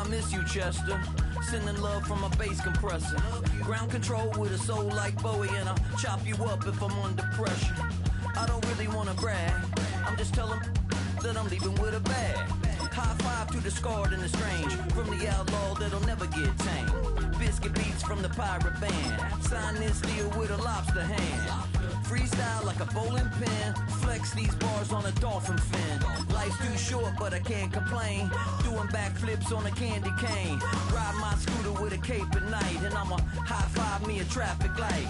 I miss you, Chester. Sending love from a bass compressor. Ground control with a soul like Bowie, and I'll chop you up if I'm under pressure. I don't really wanna brag, I'm just telling that I'm leaving with a bag. High five to the scarred and the strange, from the outlaw that'll never get tamed. Biscuit beats from the pirate band, sign this deal with a lobster hand. Freestyle like a bowling pin, flex these bars on a dolphin fin. Life's too short but I can't complain, doing backflips on a candy cane. Ride my scooter with a cape at night, and I'ma high five me a traffic light.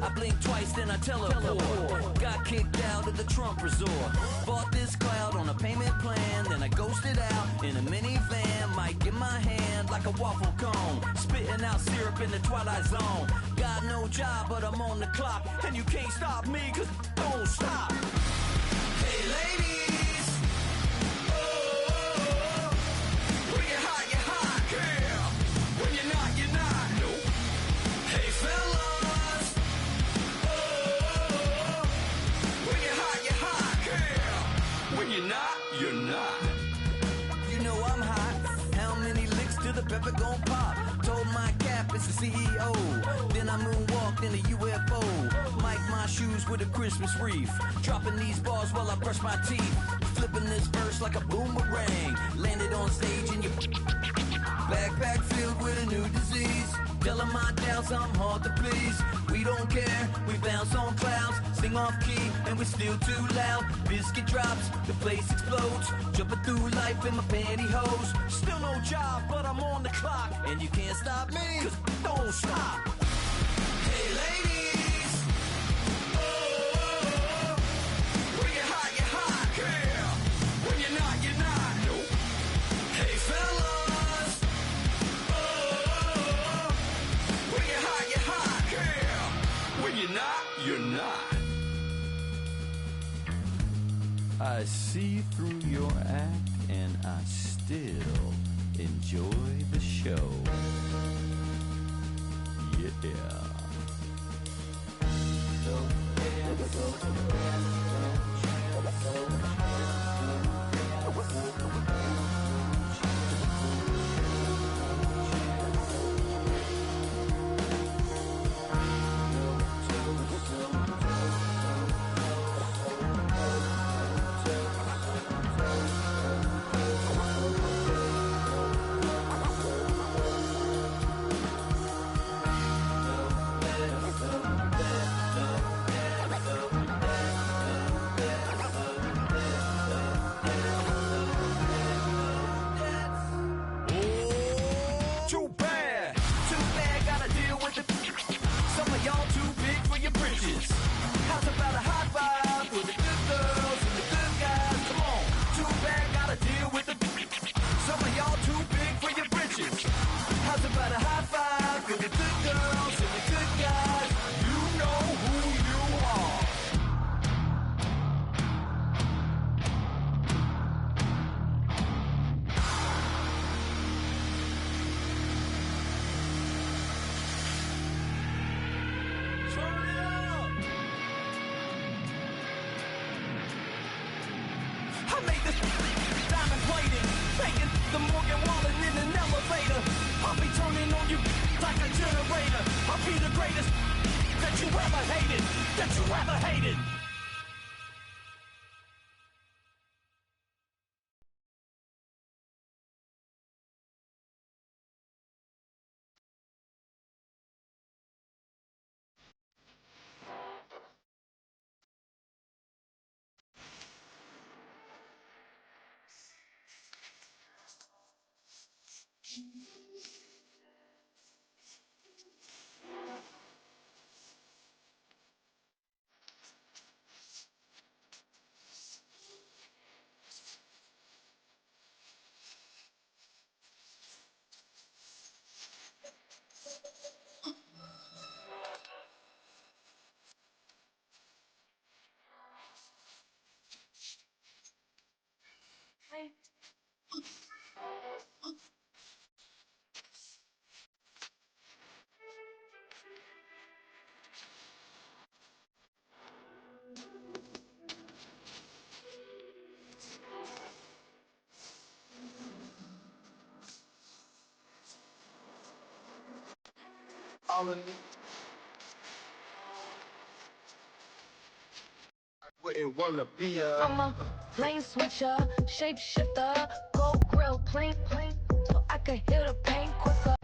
I blink twice then I teleport, got kicked out of the Trump resort. Bought this cloud on a payment plan, then I ghosted out in a minivan. Mic in my hand like a waffle cone, spitting out syrup in the twilight zone. Got no job but I'm on the clock, and you can't stop me cause don't stop. Hey ladies, oh, when you're hot, girl. When you're not, nope. Hey fellas, oh, when you're hot, girl. When you're not. You know I'm hot. How many licks till the pepper gon' pop? Told my cap it's the CEO. Then I moonwalked in a UFO. Mic my shoes with a Christmas wreath. Dropping these bars while I brush my teeth. Flipping this verse like a boomerang. Landed on stage in your backpack filled with a new disease. Telling my doubts I'm hard to please. We don't care, we bounce on clouds. Sing off key and we're still too loud. Biscuit drops, the place explodes. Jumping through life in my pantyhose. Still no job but I'm on the clock, and you can't stop me cause don't stop. Hey ladies, oh, when you're hot, girl. When you're not, nope. Hey fellas, oh, when you're hot, girl. When you're not. I see through your act and I still enjoy the show. Yeah. How's about a high five for the good girls and the good guys? Come on, too bad, gotta deal with the. Some of y'all too big for your britches. How's about a high five for the good girls and the good guys? You know who you are. The Morgan Wallen in an elevator. I'll be turning on you like a generator. I'll be the greatest that you ever hated. Wouldn't wanna be I'm a lane switcher, shapeshifter, go grill, plain, so I can hear the pain quicker.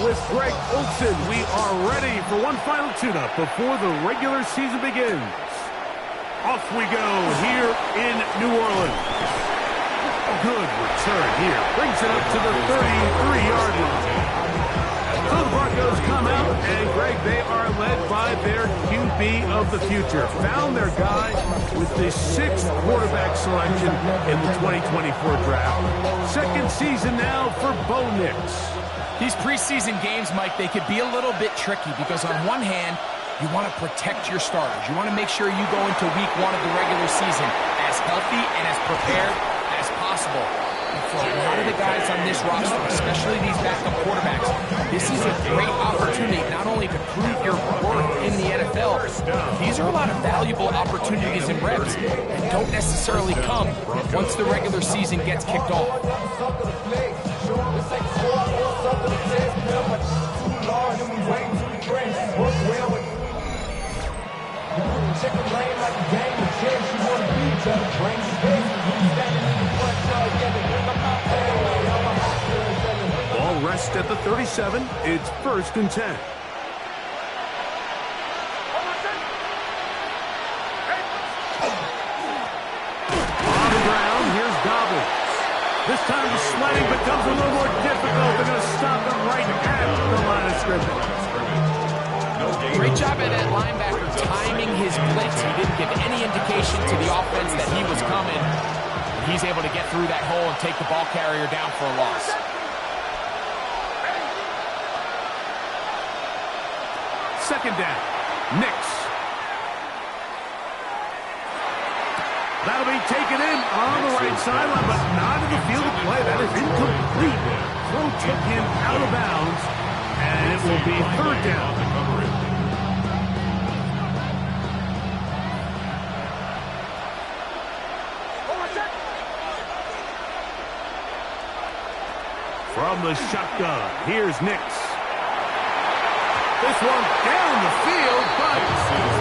With Greg Olson, we are ready for one final tune-up before the regular season begins. Off we go here in New Orleans. A good return here. Brings it up to the 33-yard line. So the Broncos come out, and Greg, they are led by their QB of the future. Found their guy with the 6th quarterback selection in the 2024 draft. Second season now for Bo Nix. These preseason games, Mike, they could be a little bit tricky because on one hand, you want to protect your starters. You want to make sure you go into week 1 of the regular season as healthy and as prepared as possible. And for a lot of the guys on this roster, especially these backup quarterbacks, this is a great opportunity not only to prove your worth in the NFL, these are a lot of valuable opportunities and reps that don't necessarily come once the regular season gets kicked off. Ball rests at the 37. It's 1st and 10. On the ground, here's Gobble. This time the sledding becomes a little more difficult. They're going to stop him right at the line of scrimmage. Great job at that linebacker timing his blitz. He didn't give any indication to the offense that he was coming. He's able to get through that hole and take the ball carrier down for a loss. Second down. Nix. That'll be taken in on the right sideline, but not in the field of play. That is incomplete. Throw took him out of bounds, and it will be 3rd down. From the shotgun, here's Nix. This one down the field, but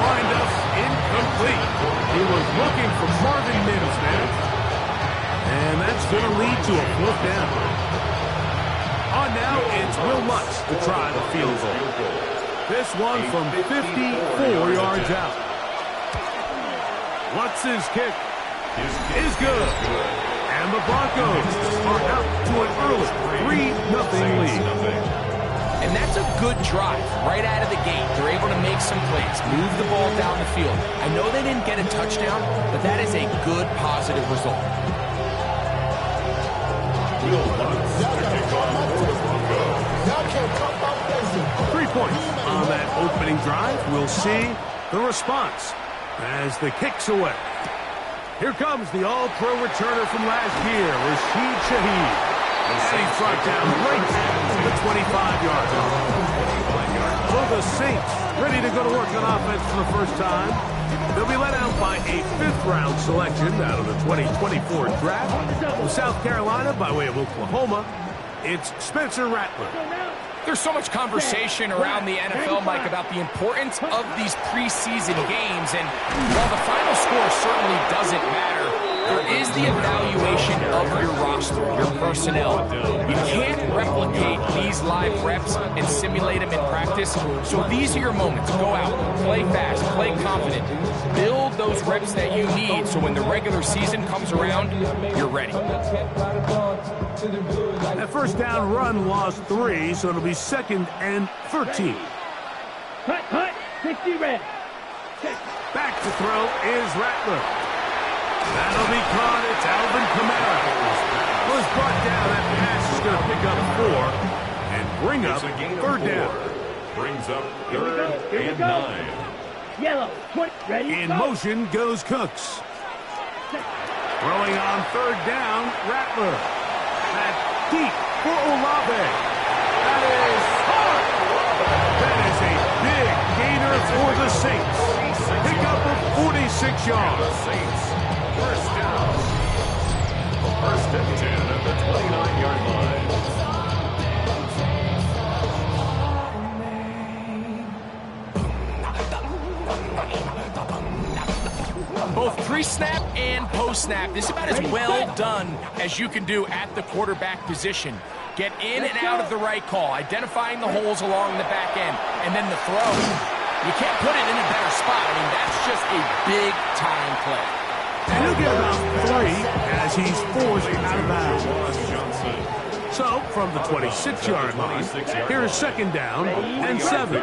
wind up incomplete. He was looking for Marvin Mims, man. And that's going to lead to a 4th down. On now, it's Will Lutz to try the field goal. This one from 54 yards out. Lutz's kick is good. And the Broncos are out to an early 3-0 lead. And that's a good drive right out of the gate. They're able to make some plays, move the ball down the field. I know they didn't get a touchdown, but that is a good, positive result. 3 points on that opening drive. We'll see the response as the kick's away. Here comes the all-pro returner from last year, Rashid Shaheed. And he's brought down right at the 25-yard line. So the Saints ready to go to work on offense for the first time. They'll be led out by a 5th-round selection out of the 2024 draft. From South Carolina by way of Oklahoma, it's Spencer Rattler. There's so much conversation around the NFL, Mike, about the importance of these preseason games. And while the final score certainly doesn't matter, there is the evaluation of your roster, your personnel. You can't replicate these live reps and simulate them in practice. So these are your moments. Go out, play fast, play confident. Build those reps that you need so when the regular season comes around, you're ready. That first down run lost 3, so it'll be 2nd and 13. Cut, 60 red. Back to throw is Rattler. That'll be caught. It's Alvin Kamara. Was brought down. That pass is going to pick up 4 and bring up 3rd down. Brings up 3rd and 9. Yellow, 20, ready, In motion goes Cooks. Throwing on 3rd down, Rattler. That deep for Olave. That is hard. That is a big gainer for the Saints. Pick up of 46 yards. Saints, first down. First and 10 at the 29-yard line. Both pre-snap and post-snap, this is about as well done as you can do at the quarterback position. Get in and out of the right call, identifying the holes along the back end, and then the throw. You can't put it in a better spot. I mean, that's just a big-time play. And he'll get about 3 as he's forced out of bounds. So, from the 26-yard line, here's 2nd down and 7.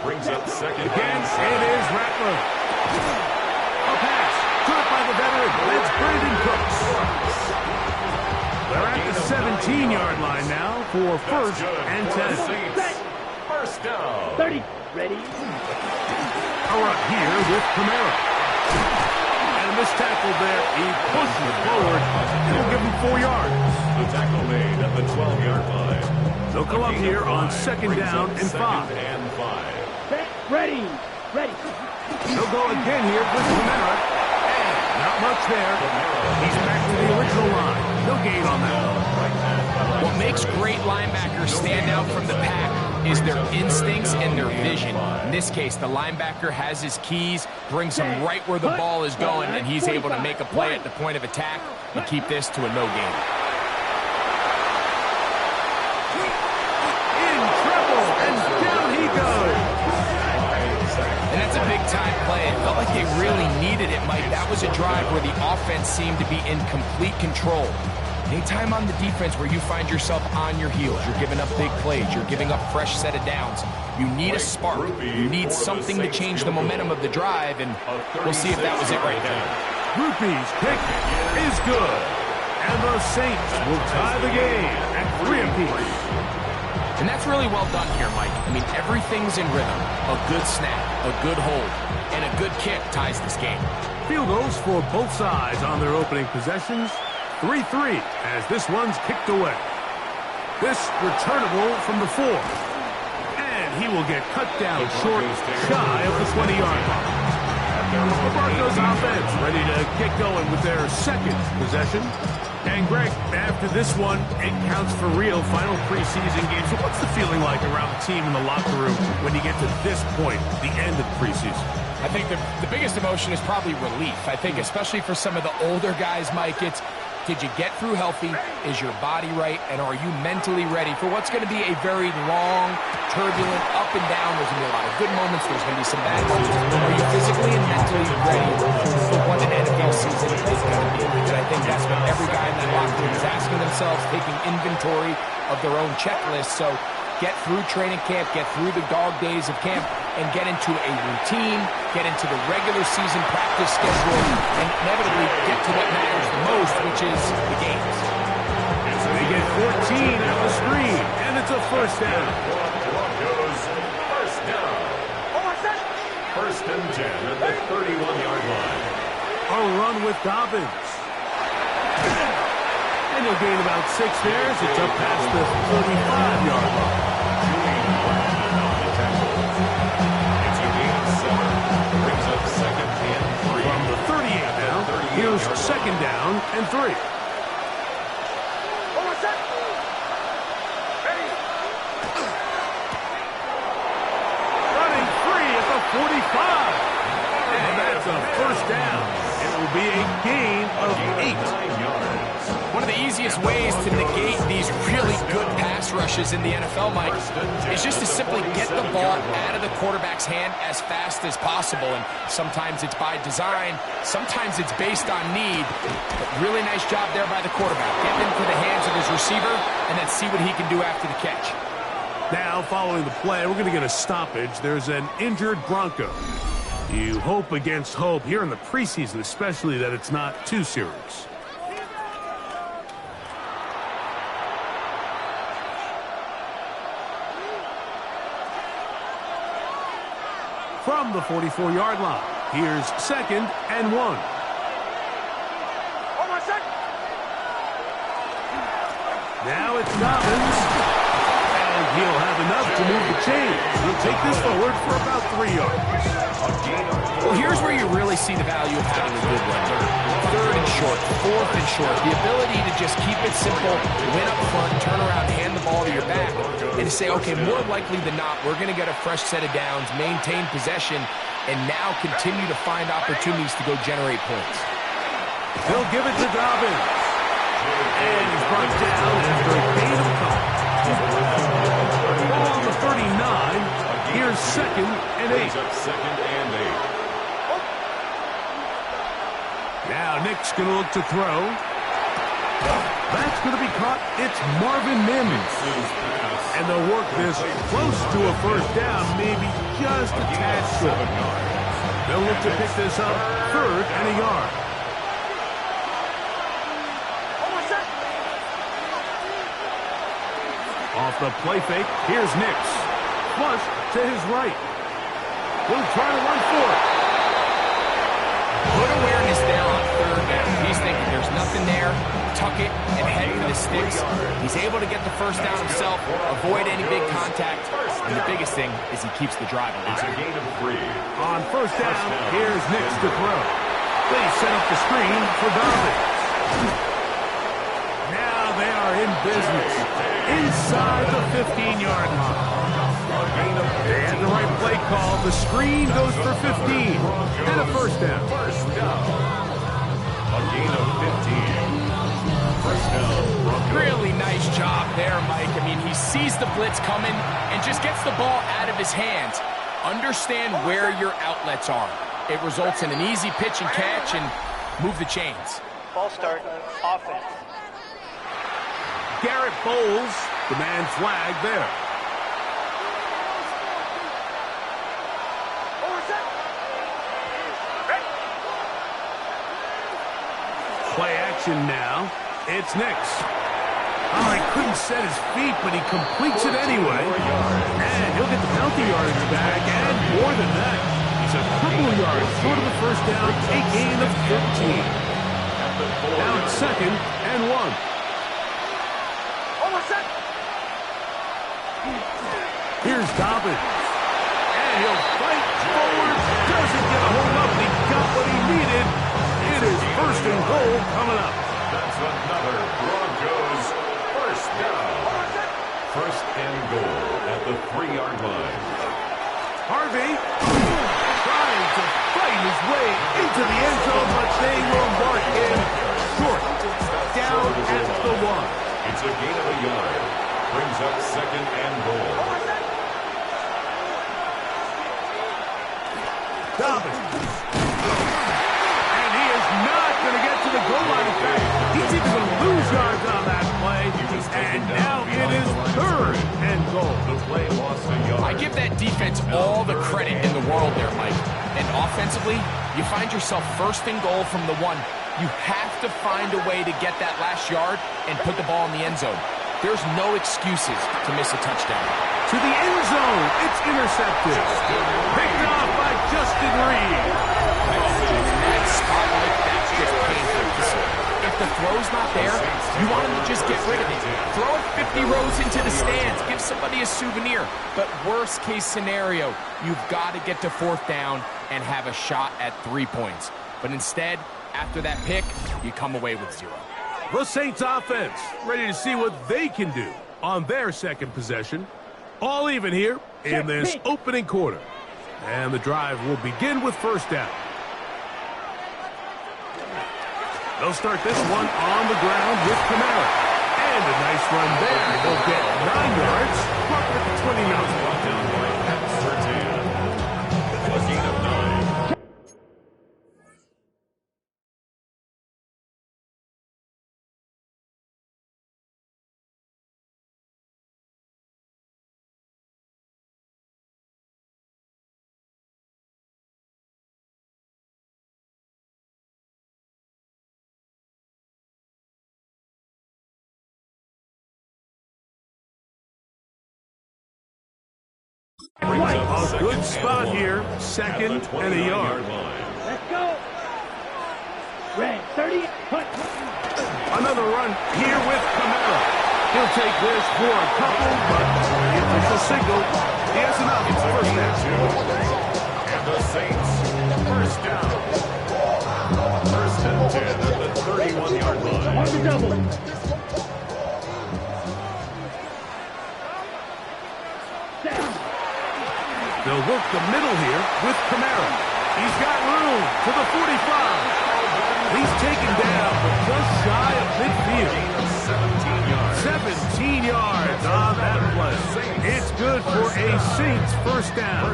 Brings up 2nd. Again, it is Rattler. A pass, caught by the veteran. That's Brandon Cooks. They're at the 17-yard line now for 1st and 10. First down. 30, ready. All right, here with Kamara. And this tackle there, he pushes forward. He'll give him 4 yards. The tackle made at the 12-yard line. They'll come up here on 2nd down and 5. And 5. Ready. They'll go again here with Kamara. And not much there. He's back to the original line. No gain on that. What makes great linebackers stand out from the pack is their instincts and their vision. In this case, the linebacker has his keys, brings him right where the ball is going, and he's able to make a play at the point of attack and keep this to a no gain. In trouble, and down he goes. And that's a big-time play. It felt like they really needed it, Mike. That was a drive where the offense seemed to be in complete control. Anytime on the defense where you find yourself on your heels, you're giving up big plays, you're giving up fresh set of downs, you need a spark. You need something to change the momentum of the drive, and we'll see if that was it right there. Rupee's pick is good. And the Saints will tie the game at 3 apiece. And that's really well done here, Mike. I mean, everything's in rhythm. A good snap, a good hold, and a good kick ties this game. Field goals for both sides on their opening possessions. 3-3 as this one's kicked away. This returnable from the 4. And he will get cut down short, shy of the 20-yard line. The Broncos offense ready to get going with their 2nd possession. And Greg, after this one, it counts for real. Final preseason game. So what's the feeling like around the team in the locker room when you get to this point, the end of preseason? I think the biggest emotion is probably relief. I think especially for some of the older guys, Mike, it's Did you get through healthy? Is your body right? And are you mentally ready for what's going to be a very long, turbulent, up and down? There's going to be a lot of good moments. There's going to be some bad moments. Are you physically and mentally ready for what an NFL season is going to be? And I think that's what every guy in that locker room is asking themselves, taking inventory of their own checklist. So get through training camp, get through the dog days of camp, and get into a routine, get into the regular season practice schedule, and inevitably get to what matters the most, which is the games. They get 14 at the screen, and it's a first down. Broncos, first down. First and 10 at the 31-yard line. A run with Dobbins. And he'll gain about 6 there as it's up past the 35-yard line. It's a gain of 7. Brings up second and 3. From the 38 now, here's second down and 3. Running free at the 45. And that's a first down. It will be a gain of 8. 9 yards. One of the easiest ways to negate these really good pass rushes in the NFL, Mike, is just to simply get the ball out of the quarterback's hand as fast as possible. And sometimes it's by design, sometimes it's based on need. But really nice job there by the quarterback. Get into the hands of his receiver and then see what he can do after the catch. Now, following the play, we're going to get a stoppage. There's an injured Bronco. You hope against hope here in the preseason, especially that it's not too serious. From the 44-yard line, here's second and 1. Now it's Dobbins, and he'll have enough to move the chains. He'll take this forward for about 3 yards. Well, here's where you really see the value of having a good run. Third and short, fourth and short. The ability to just keep it simple, win up front, turn around, hand the ball to your back, and to say, okay, more likely than not, we're going to get a fresh set of downs, maintain possession, and now continue to find opportunities to go generate points. They'll give it to Dobbins. And he's brought down after a gain of couple. Ball on the 39. Here's second and 8. Second and 8. Now Nick's going to look to throw. That's going to be caught. It's Marvin Mims. And they'll work this close to a first down, maybe just a tad short. They'll look to pick this up third and a yard. Off the play fake, here's Nix. Flush to his right. He'll try to run for it. Good awareness there on third down. He's thinking there's nothing there. Tuck it and head for the sticks. He's able to get the first down himself, avoid any big contact, and the biggest thing is he keeps the drive alive. It's a gain of 3. On first down, here's Nix to throw. They set up the screen for Dobbins. Now they are in business. Inside the 15-yard line. They had the right play call. The screen goes for 15. And a first down. First down. A gain of 15. First down. Really nice job there, Mike. I mean, he sees the blitz coming and just gets the ball out of his hands. Understand where your outlets are. It results in an easy pitch and catch and move the chains. Ball start, offense. Garrett Bowles, the man flag there. Play action now. It's Nix. Oh, he couldn't set his feet, but he completes it anyway. And he'll get the penalty yardage back, and more than that. He's a couple of yards short of the first down, a gain of 13. Now it's second and 1. Here's Dobbins. And he'll fight forward. Doesn't get a hold up. He got what he needed. It is first and goal coming up. That's another Broncos first down. First and goal at the 3-yard line. Harvey trying to fight his way into the end zone, but they will mark him short. a gain of a yard. Brings up second and goal. Dobbins. And he is not going to get to the goal line. In fact, he's even going to lose yards on that play. And now it is third and goal. The play lost a yard. I give that defense all the credit in the world there, Mike. And offensively, you find yourself first and goal from the 1. You have to find a way to get that last yard and put the ball in the end zone. There's no excuses to miss a touchdown. To the end zone, it's intercepted. Picked off by Justin Reed. That spot like that's just painful to see. If the throw's not there, you want him to just get rid of it. Throw it 50 rows into the stands. Give somebody a souvenir. But worst case scenario, you've got to get to fourth down and have a shot at 3 points. But instead, after that pick, you come away with 0. The Saints offense ready to see what they can do on their second possession. All even here in this opening quarter. And the drive will begin with first down. They'll start this one on the ground with Kamara. And a nice run there. They'll get 9 yards. Mark at the 29. Brought down by Pat Surtain. A gain of 9. A good spot here. Second and a yard. Let's go. Red, 30. Another run here with Kamara. He'll take this for a couple, but the official signal, he has enough. First down. And the Saints, first down. First and 10 at the 31-yard line. On the double. They'll work the middle here with Kamara. He's got room to the 45. He's taken down just shy of midfield. 17 yards on that play. It's good for a Saints first down.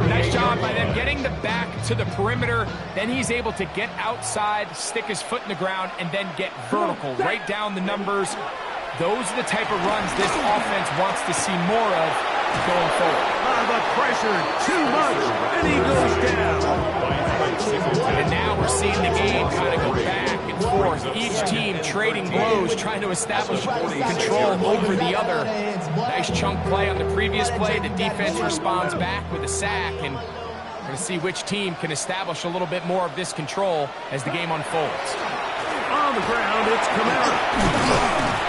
Nice job by them getting the back to the perimeter. Then he's able to get outside, stick his foot in the ground, and then get vertical right down the numbers. Those are the type of runs this offense wants to see more of going forward. The pressure, too much, and he goes down. And now we're seeing the game kind of go back and forth. Each team trading blows, trying to establish control over the other. Nice chunk play on the previous play. The defense responds back with a sack, and we're going to see which team can establish a little bit more of this control as the game unfolds. On the ground, it's Kamara.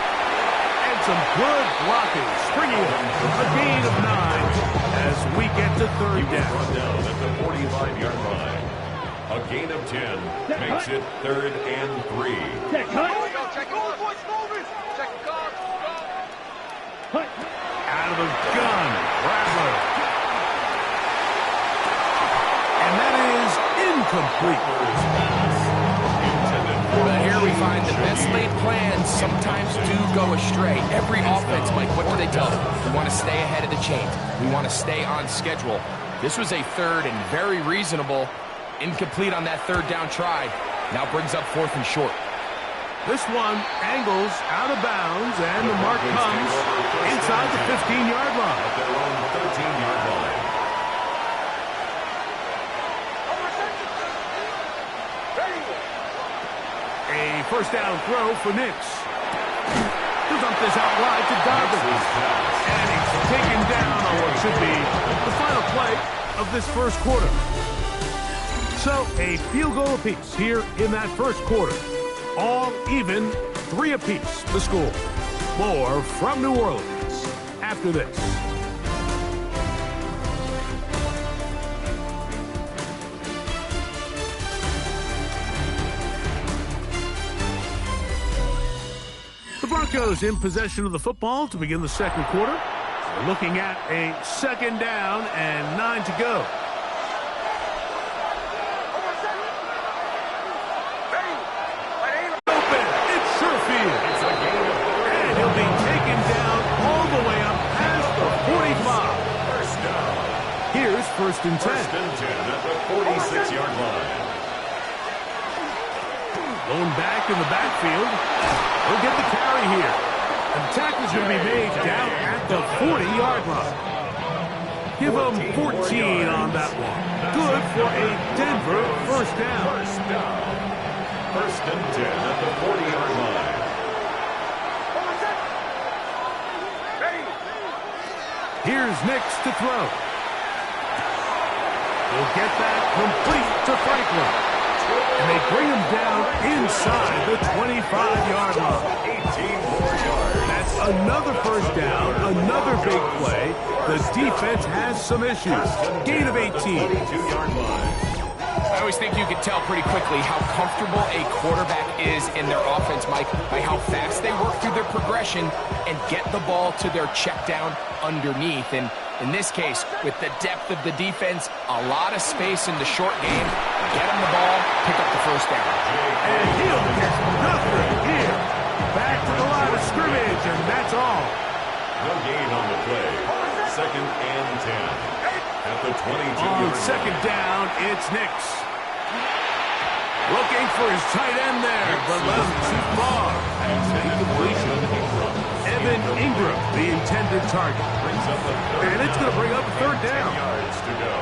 Some good blocking, springing a gain of 9 as we get to third down. Run down at the 45-yard line. A gain of 10 makes it third and 3. Check, cut. Out of the gun, Rattler. And that is incomplete. But here we find the best laid plans sometimes do go astray. Every offense, Mike, what do they tell them? We want to stay ahead of the chains. We want to stay on schedule. This was a third and very reasonable. Incomplete on that third down try. Now brings up fourth and short. This one angles out of bounds, and the mark comes inside the 15-yard line. At their own 13-yard line. A first down throw for Nix. He'll dump this out wide to Dobbins. And he's taken down on what should be the final play of this first quarter. So a field goal apiece here in that first quarter. All even, 3 apiece the score. More from New Orleans after this. The Broncos in possession of the football to begin the second quarter. We're looking at a second down and 9 to go. Open. It's Sherfield. It's a gain of first and 10. First and 10 at the 46-yard line. Going back in the backfield. He'll get the carry here. And the tackle's going to be made down at the 40-yard line. Give him 14 on that one. Good for a Denver first down. First and 10 at the 40-yard line. Here's Nix to throw. He'll get that complete to Franklin. And they bring him down inside the 25-yard line. 18 more yards. That's another first down, another big play. The defense has some issues. Gain of 18. 22-yard line. I always think you can tell pretty quickly how comfortable a quarterback is in their offense, Mike, by how fast they work through their progression and get the ball to their check down underneath. And in this case, with the depth of the defense, a lot of space in the short game, get him the ball, pick up the first down. And he'll get nothing here. Back to the line of scrimmage, and that's all. No gain on the play. Second and 10. At the 22-yard On second down, it's Nix. Looking for his tight end there, but left too far. Incompletion. Evan Ingram, the intended target. And it's going to bring up a third down. Yards to go.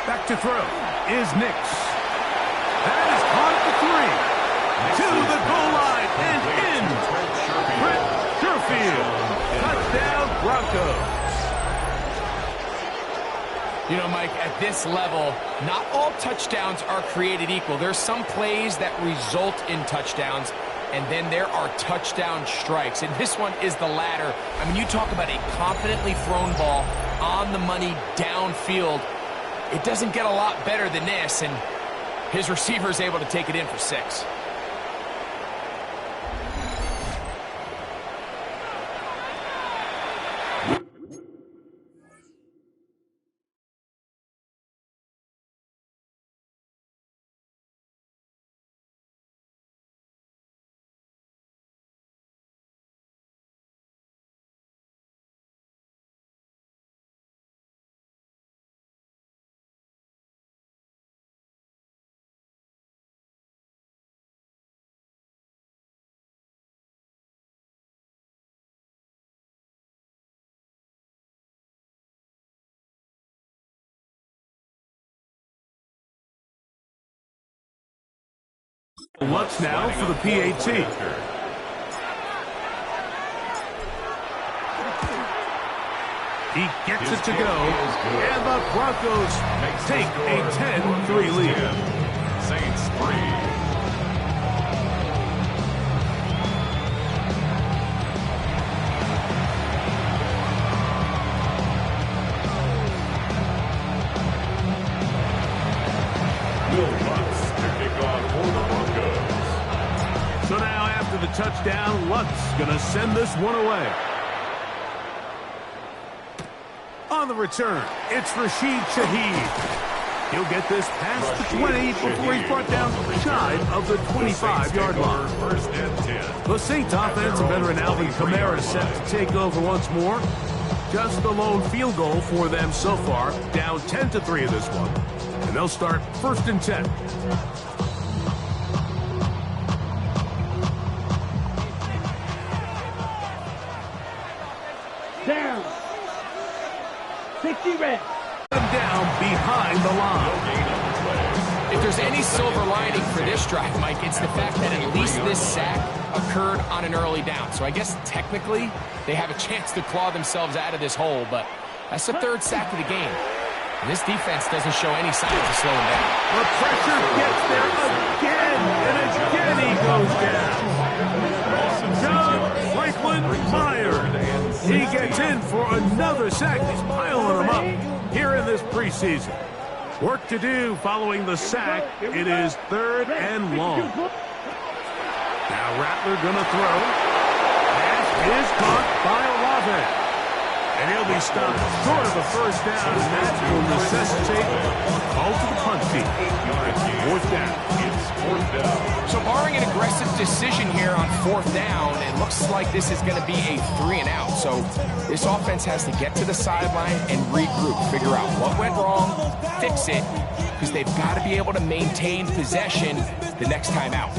Back to throw is Nix. That is caught at the 3. To the goal line and in. Brett Sherfield. Touchdown Broncos. You know, Mike, at this level, not all touchdowns are created equal. There's some plays that result in touchdowns, and then there are touchdown strikes. And this one is the latter. I mean, you talk about a confidently thrown ball on the money downfield. It doesn't get a lot better than this, and his receiver is able to take it in for 6. Lutz now for the PAT. He gets it to go, and the Broncos take a 10-3 lead. Saints 3. So now after the touchdown, Lutz going to send this one away. On the return, it's Rashid Shaheed. He'll get this past the 20 before he's brought down shy of the 25-yard line. First and 10. The Saints offense, veteran Alvin Kamara set to take over once more. Just the lone field goal for them so far, down 10-3 in this one. And they'll start first and 10. Down. 60 red. Down behind the line. If there's any silver lining for this drive, Mike, it's the fact that at least this sack occurred on an early down. So I guess technically they have a chance to claw themselves out of this hole, but that's the 3rd sack of the game. And this defense doesn't show any signs of slowing down. The pressure gets there again, and again he goes down. John Franklin Myers. He gets in for another sack. He's piling them up here in this preseason. Work to do following the sack. It is 3rd and long. Now Rattler going to throw. Pass is caught by Olave. And he'll be stopped short of a first down, and that will necessitate a call to the punt team. Fourth down. It's fourth down. So barring an aggressive decision here on fourth down, it looks like this is going to be a 3 and out. So this offense has to get to the sideline and regroup, figure out what went wrong, fix it, because they've got to be able to maintain possession the next time out.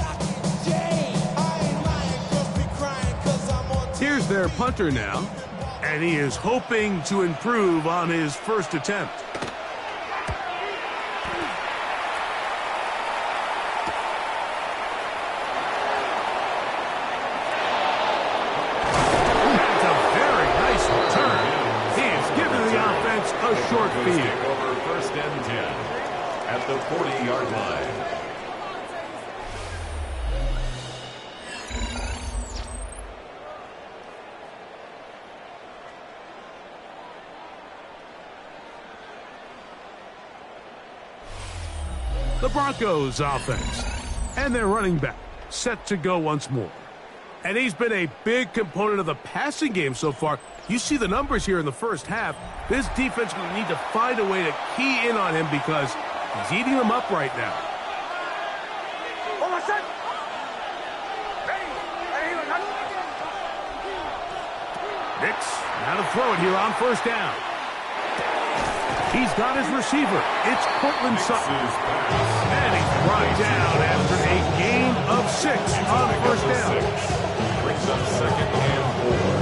Here's their punter now, and he is hoping to improve on his first attempt. That's a very nice return. He has given the offense a short field. Over first and 10 at the 40-yard line. The Broncos offense and their running back set to go once more. And he's been a big component of the passing game so far. You see the numbers here in the first half. This defense will need to find a way to key in on him because he's eating them up right now. Nix, now to throw it here on first down. He's got his receiver. It's Cortland Sutton. And he's brought down after a gain of 6 on first down. Brings up second and 4.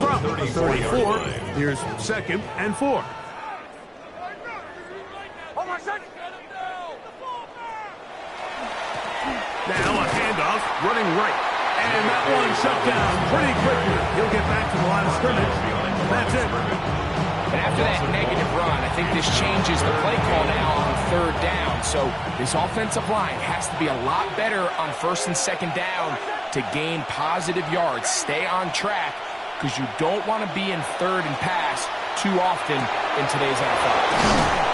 From the 34, here's 2nd and 4. Now a handoff, running right. And that one shut down pretty quickly. He'll get back to the line of scrimmage. That's it. And after that negative run, I think this changes the play call now on 3rd down. So this offensive line has to be a lot better on 1st and 2nd down to gain positive yards. Stay on track because you don't want to be in 3rd and pass too often in today's NFL.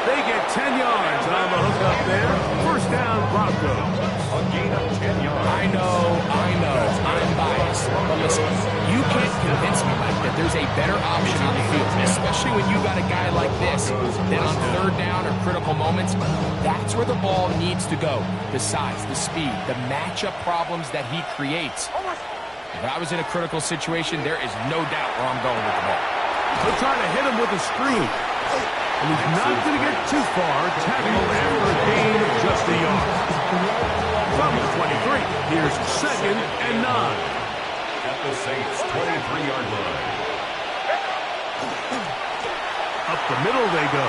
They get 10 yards on the hook up there. 1st down, Broncos. A gain of 10 yards. I know, I'm biased. But listen, you can't convince me, Mike, that there's a better option on the field, especially when you got a guy like this, that on 3rd down or critical moments, that's where the ball needs to go. The size, the speed, the matchup problems that he creates. If I was in a critical situation, there is no doubt where I'm going with the ball. They're trying to hit him with a screen. And he's not going to get too far. Tackled after a gain of just a yard. From the 23, here's 2nd and 9. At the Saints' 23-yard line. Up the middle they go.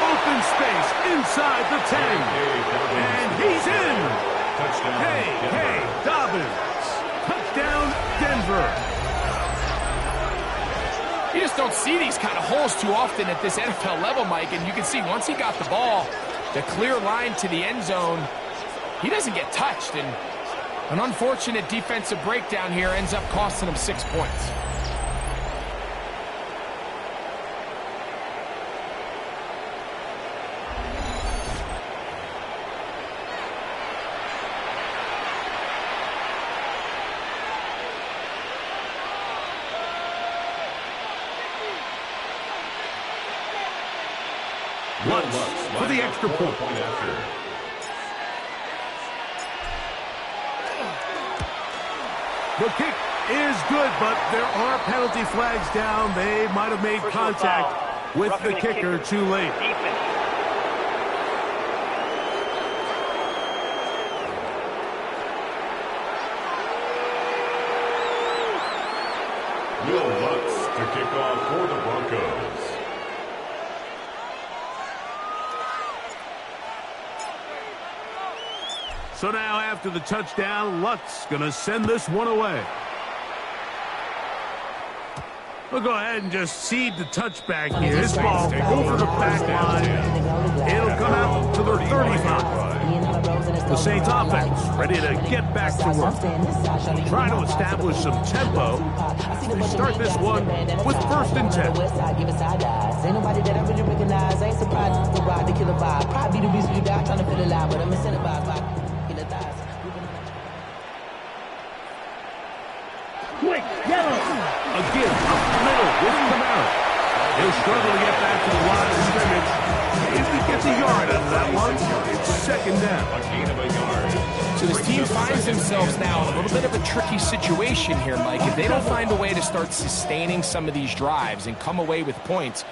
Open space inside the 10. And he's in. Touchdown. Hey, Dobbins. Touchdown, Denver. You just don't see these kind of holes too often at this NFL level, Mike, and you can see once he got the ball, the clear line to the end zone, he doesn't get touched, and an unfortunate defensive breakdown here ends up costing him 6 points. Lutz for the extra point. The kick is good, but there are penalty flags down. They might have made contact with the kicker too late. Will Lutz to kick off for the Broncos. So now after the touchdown, Lutz going to send this one away. We'll go ahead and just cede the touchback here. This ball over the back line. It'll come out to their 35. The Saints offense ready to get back to work. Trying to establish some tempo. They start this one with 1st and 10. Ain't nobody that I really recognize. I ain't surprised to ride the killer vibe. Probably the reason you die trying to feel alive, but I'm incentivized by killer thighs. Quick, yellow. Again, up the middle with Camaro. He'll struggle to get back to the line of scrimmage. If he gets a yard out of that one, it's 2nd down. A gain of a yard. So this team finds themselves now in a little bit of a tricky situation here, Mike. If they don't find a way to start sustaining some of these drives and come away with points,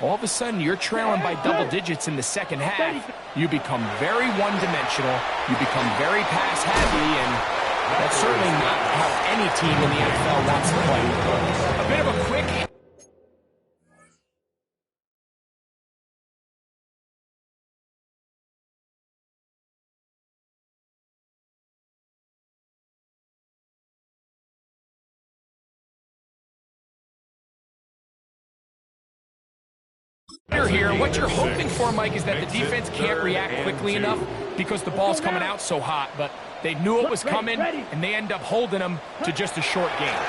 all of a sudden you're trailing by double digits in the 2nd half. You become very one-dimensional. You become very pass-heavy, and that's certainly not how any team in the NFL wants to play. A bit of a quick... Here, what you're hoping for, Mike, is that the defense can't react quickly enough because the ball's coming out so hot, but they knew it was coming, and they end up holding them to just a short game.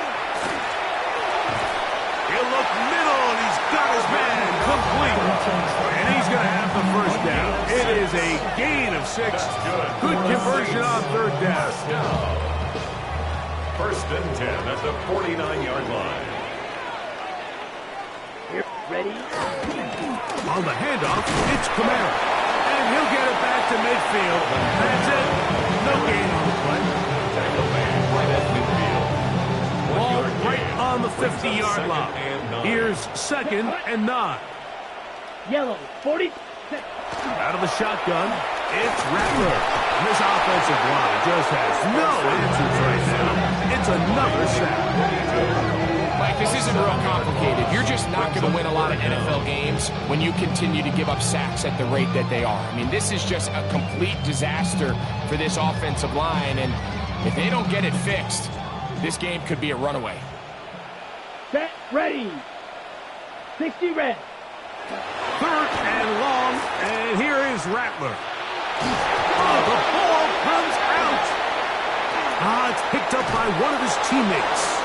He'll look middle, and he's got his man complete. And he's going to have the 1st down. It is a gain of 6. Good conversion on 3rd down. 1st and 10 at the 49-yard line. Ready? On the handoff, it's Camaro. And he'll get it back to midfield. That's it. No gain on the play. Tackle man right at midfield. Ball right on the 50-yard line. Here's 2nd and 9. Yellow, 40. Out of the shotgun, it's Rattler. This offensive line just has no answers right now. It's another sack. this isn't real complicated. You're just not going to win a lot of NFL games when you continue to give up sacks at the rate that they are. I mean, this is just a complete disaster for this offensive line, and if they don't get it fixed, this game could be a runaway. Set, ready. 60 red. Third and long, and here is Rattler. Oh, the ball comes out. It's picked up by one of his teammates.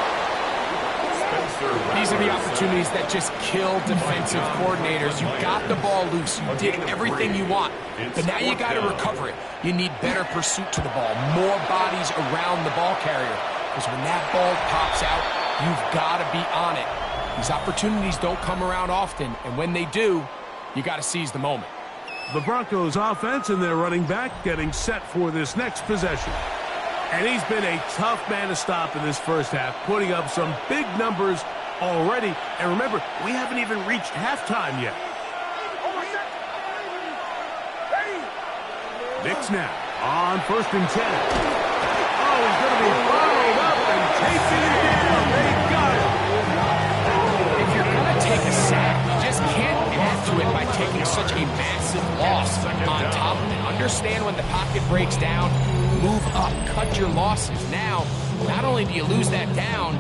These are the opportunities that just kill defensive coordinators. You got the ball loose. You did everything you want. But now you got to recover it. You need better pursuit to the ball, more bodies around the ball carrier. Because when that ball pops out, you've got to be on it. These opportunities don't come around often, and when they do, you got to seize the moment. The Broncos offense and their running back getting set for this next possession. And he's been a tough man to stop in this first half, putting up some big numbers already. And remember, we haven't even reached halftime yet. Knicks now on 1st and 10. Oh, he's going to be followed up and chasing him down. They got him. If you're going to take a sack, you just can't add to it by taking such a massive loss on top of it. Understand when the pocket breaks down, move up, cut your losses. Now, not only do you lose that down,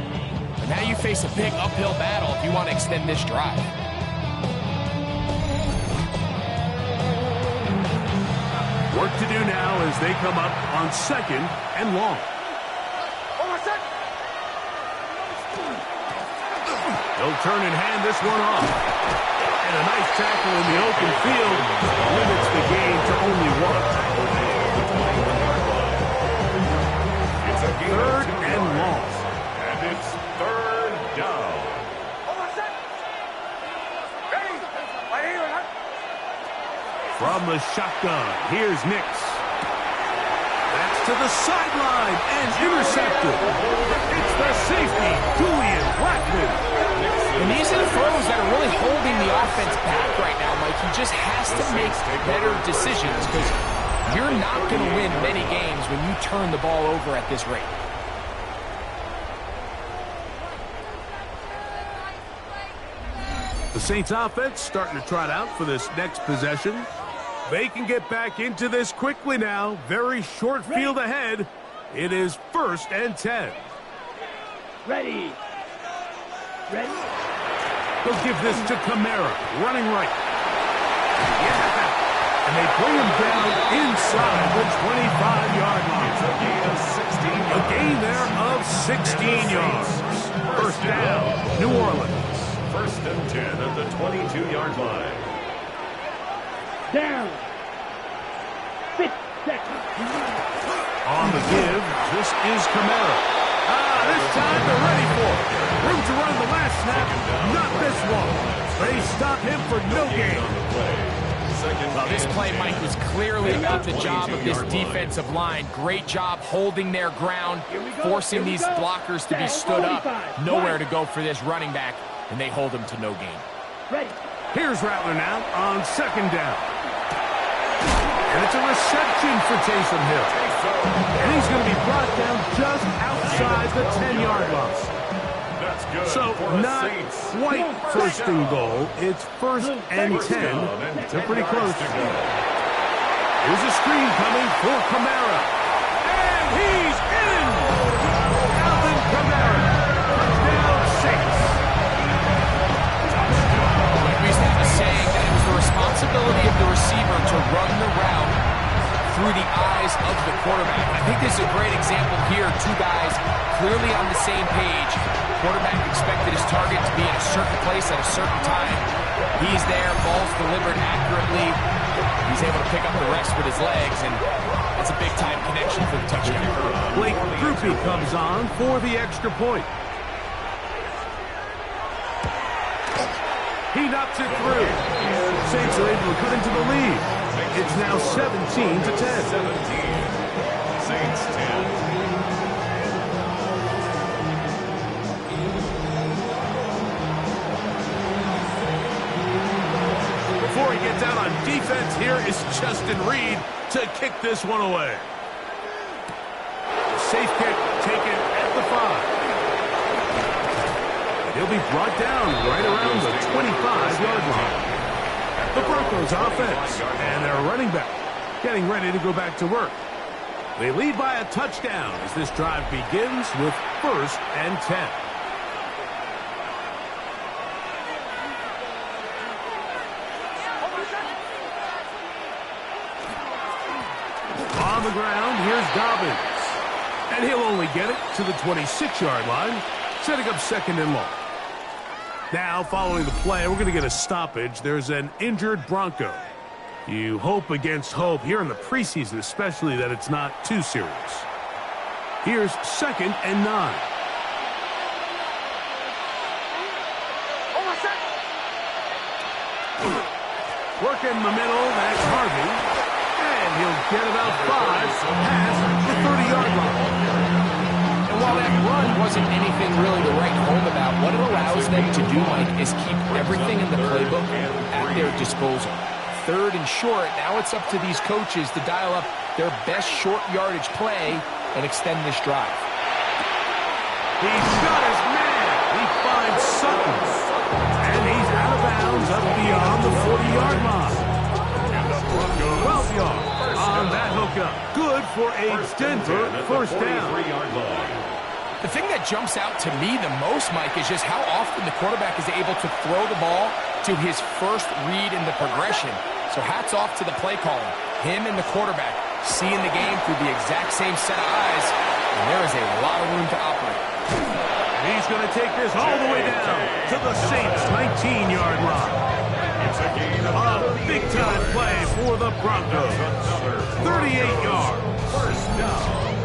but now you face a big uphill battle if you want to extend this drive. Work to do now as they come up on 2nd and long. They'll turn and hand this one off. And a nice tackle in the open field limits the game to only 1. It's a 3rd and long. And it's 3rd down. From the shotgun, here's Nix. That's to the sideline and intercepted. It's the safety, Julian Blackman. And these are the throws that are really holding the offense back right now, Mike. He just has to make better decisions because you're not going to win many games when you turn the ball over at this rate. The Saints offense starting to trot out for this next possession. They can get back into this quickly now. Very short field ahead. It is 1st and 10. Ready. Ready. They'll give this to Kamara, running right. Yeah. And they bring him down inside the 25-yard line. A gain there of 16 yards. 1st down, New Orleans. 1st and 10 at the 22-yard line. Down. 6 seconds. On the give, this is Kamara. This time they're ready for it. Room to run the last snap, not this one. They stop him for no gain. Well, this play, Mike, was clearly about the job of this defensive line. Great job holding their ground, forcing these blockers to be stood up. Nowhere to go for this running back, and they hold him to no gain. Ready. Here's Rattler now on 2nd down. And it's a reception for Taysom Hill. And he's going to be brought down just outside the 10-yard line. That's good. So not quite 1st and goal. It's 1st and 10. They're pretty close. Here's a screen coming for Kamara. And he's in! Alvin Kamara. Touchdown Saints. We used to have a saying that it was the responsibility of the receiver to run the route through the eyes of the quarterback. I think this is a great example here. Two guys clearly on the same page. Quarterback expected his target to be in a certain place at a certain time. He's there, ball's delivered accurately. He's able to pick up the rest with his legs, and it's a big-time connection for the touchdown. Blake Grupe comes on for the extra point. He knocks it through. Saints are able to cut into the lead. It's now 17 to 10. 17. Saints 10. Before he gets out on defense, here is Justin Reed to kick this one away. Safe kick taken at the 5. He'll He'll be brought down right around the 25-yard line. The Broncos offense and their running back getting ready to go back to work. They lead by a touchdown as this drive begins with 1st and 10. On the ground, here's Dobbins. And he'll only get it to the 26-yard line, setting up 2nd and long. Now, following the play, we're going to get a stoppage. There's an injured Bronco. You hope against hope here in the preseason, especially that it's not too serious. Here's 2nd and 9. Working the middle, that's Harvey. And he'll get about 5 past the 30-yard line. And while that run wasn't anything really to write home about, what it allows them to do, Mike, is keep everything in the playbook at their disposal. 3rd and short, now it's up to these coaches to dial up their best short yardage play and extend this drive. He's got his man. He finds Sutton. And he's out of bounds up beyond the 40-yard line. 12 yards on that hookup. Good for a Denver 1st down. The thing that jumps out to me the most, Mike, is just how often the quarterback is able to throw the ball to his first read in the progression. So hats off to the play caller. Him and the quarterback seeing the game through the exact same set of eyes, and there is a lot of room to operate. He's going to take this all the way down to the Saints' 19-yard line. A big-time play for the Broncos. 38 yards.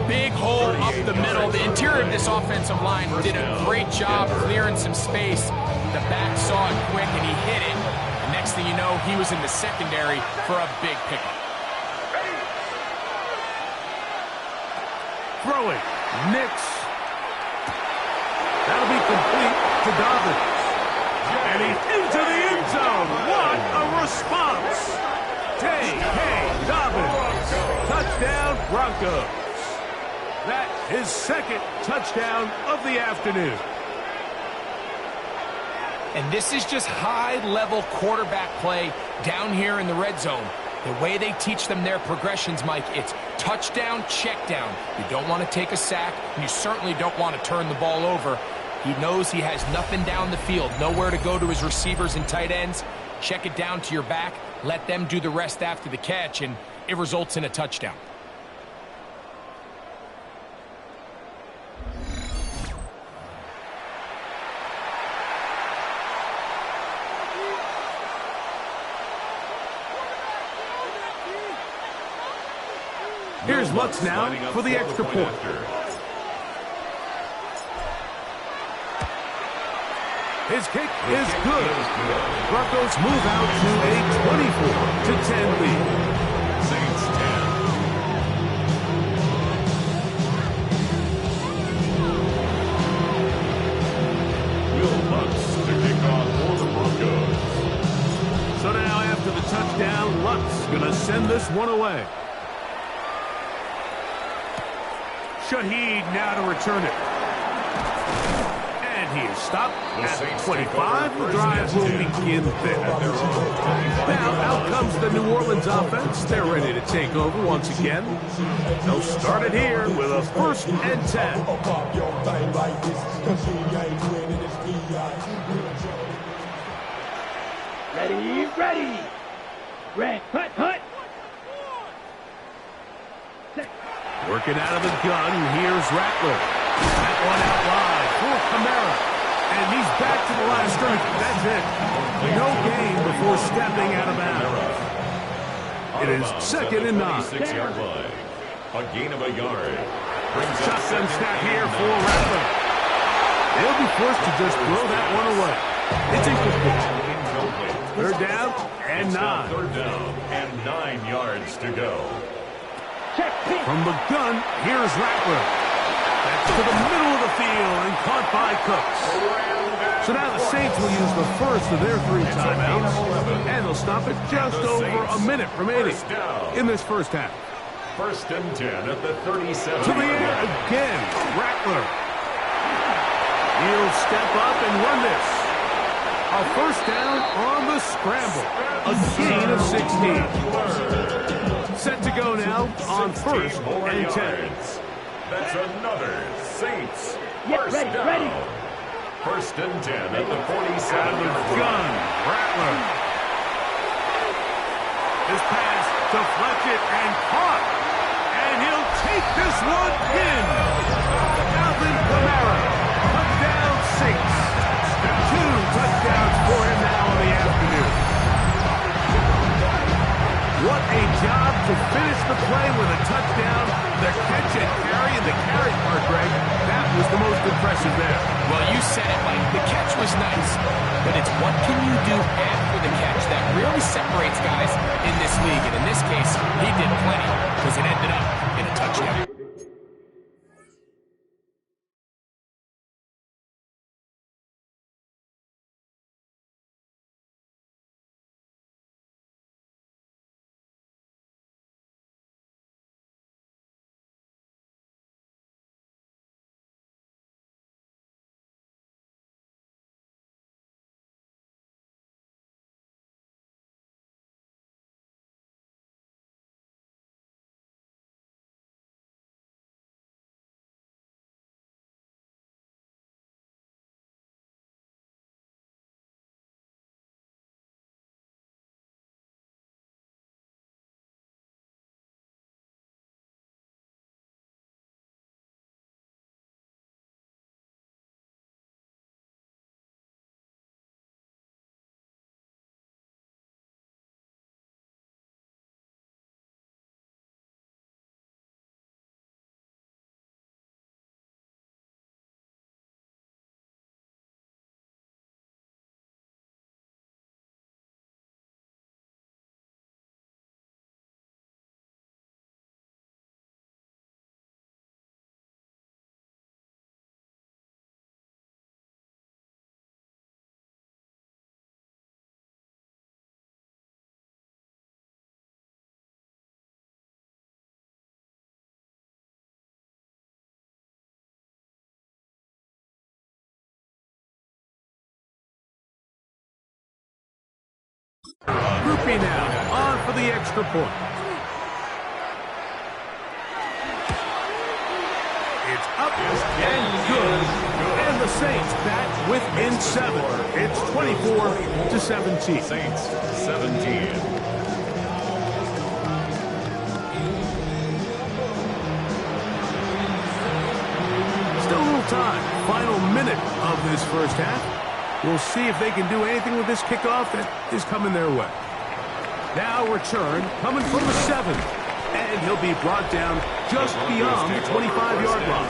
Big hole up the middle. The interior of this offensive line did a great job clearing some space. The back saw it quick, and he hit it. And next thing you know, he was in the secondary for a big pickup. Throwing. Nix. That'll be complete to Dobbins. And he's into the end zone. What a response. Dobbins. Touchdown, Broncos. That is 2nd touchdown of the afternoon. And this is just high-level quarterback play down here in the red zone. The way they teach them their progressions, Mike, it's touchdown, check down. You don't want to take a sack, and you certainly don't want to turn the ball over. He knows he has nothing down the field, nowhere to go to his receivers and tight ends. Check it down to your back, let them do the rest after the catch, and it results in a touchdown. Here's Lutz now for the extra point. His kick is good. Broncos move out to a 24-10 lead. Saints 10. Will Lutz to kick off for the Broncos. So now after the touchdown, Lutz going to send this one away. Shaheed now to return it. And he is stopped at 25. The drive will begin there. Now out comes the New Orleans offense. They're ready to take over once again. They'll start it here with a 1st and 10. Ready. Red, hut. Working out of the gun, here's Rattler. That one out wide for Kamara. And he's back to the line of scrimmage. That's it. No gain before stepping out of bounds. It is 2nd and 9. 6-yard line. A gain of a yard. Shotgun snap here for Rattler. They'll be forced to just throw that one away. It's incomplete. 3rd down and 9. 3rd down and 9 yards to go. From the gun, here's Rattler. That's to the middle of the field and caught by Cooks. So now the Saints will use the first of their 3 timeouts, and they'll stop it just over a minute remaining in this first half. 1st and 10 at the 37. To the air again, Rattler. He'll step up and run this. A first down on the scramble. A gain of 16. Set to go now on first and 10. That's another Saints Get ready, down. ready. First and 10 at the 47. Out of the gun, Rattler. This pass deflected and caught. And he'll take this one in. Alvin Kamara, touchdown Saints. 2 touchdowns for him now in the afternoon. What a job to finish the play with a touchdown. The catch and carry and the carry part, Greg, that was the most impressive there. Well, you said it, Mike. The catch was nice, but it's what can you do after the catch that really separates guys in this league. And in this case, he did plenty because it ended up in a touchdown. Groupie now, on for the extra point. It's up and good. And the Saints back within 7. It's 24-17. Saints 17. Still a little time. Final minute of this first half. We'll see if they can do anything with this kickoff that is coming their way. Now return coming from the 7. And he'll be brought down just beyond the 25-yard line.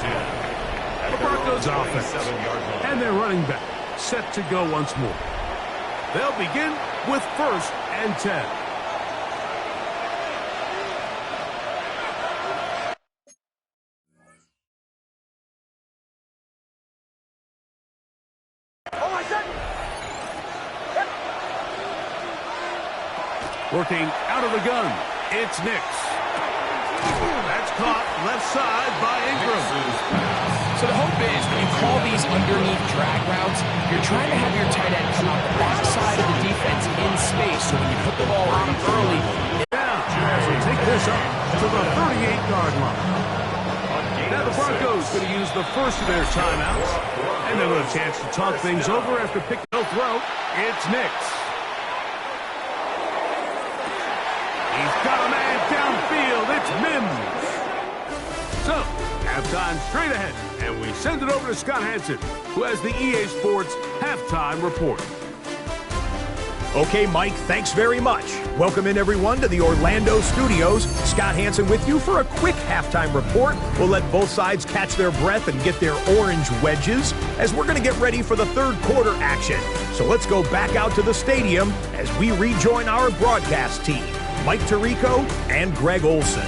The Broncos offense. And their running back set to go once more. They'll begin with first and 10. Working out of the gun, it's Nix. That's caught left side by Ingram. So the hope is when you call these underneath drag routes, you're trying to have your tight end come out the backside of the defense in space. So when you put the ball on him early, Down. So take this up to the 38-yard line. Now the Broncos going to use the first of their timeouts. And they'll have a chance to talk things over after picking no throw. It's Nix. He's got a man downfield. It's Mims. So, halftime straight ahead. And we send it over to Scott Hansen, who has the EA Sports Halftime Report. Okay, Mike, thanks very much. Welcome in, everyone, to the Orlando studios. Scott Hansen with you for a quick halftime report. We'll let both sides catch their breath and get their orange wedges as we're going to get ready for the third quarter action. So let's go back out to the stadium as we rejoin our broadcast team, Mike Tirico and Greg Olson.